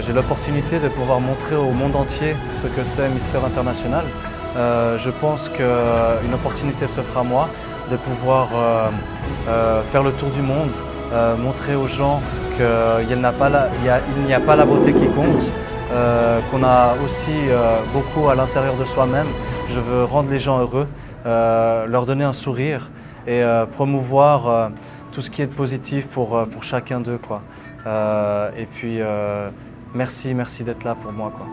j'ai l'opportunité de pouvoir montrer au monde entier ce que c'est Mister International. Je pense qu'une opportunité s'offre à moi de pouvoir faire le tour du monde, montrer aux gens qu'il n'y a pas la beauté qui compte, qu'on a aussi beaucoup à l'intérieur de soi-même. Je veux rendre les gens heureux, leur donner un sourire et promouvoir tout ce qui est de positif pour chacun d'eux, quoi. Et puis, merci d'être là pour moi, quoi.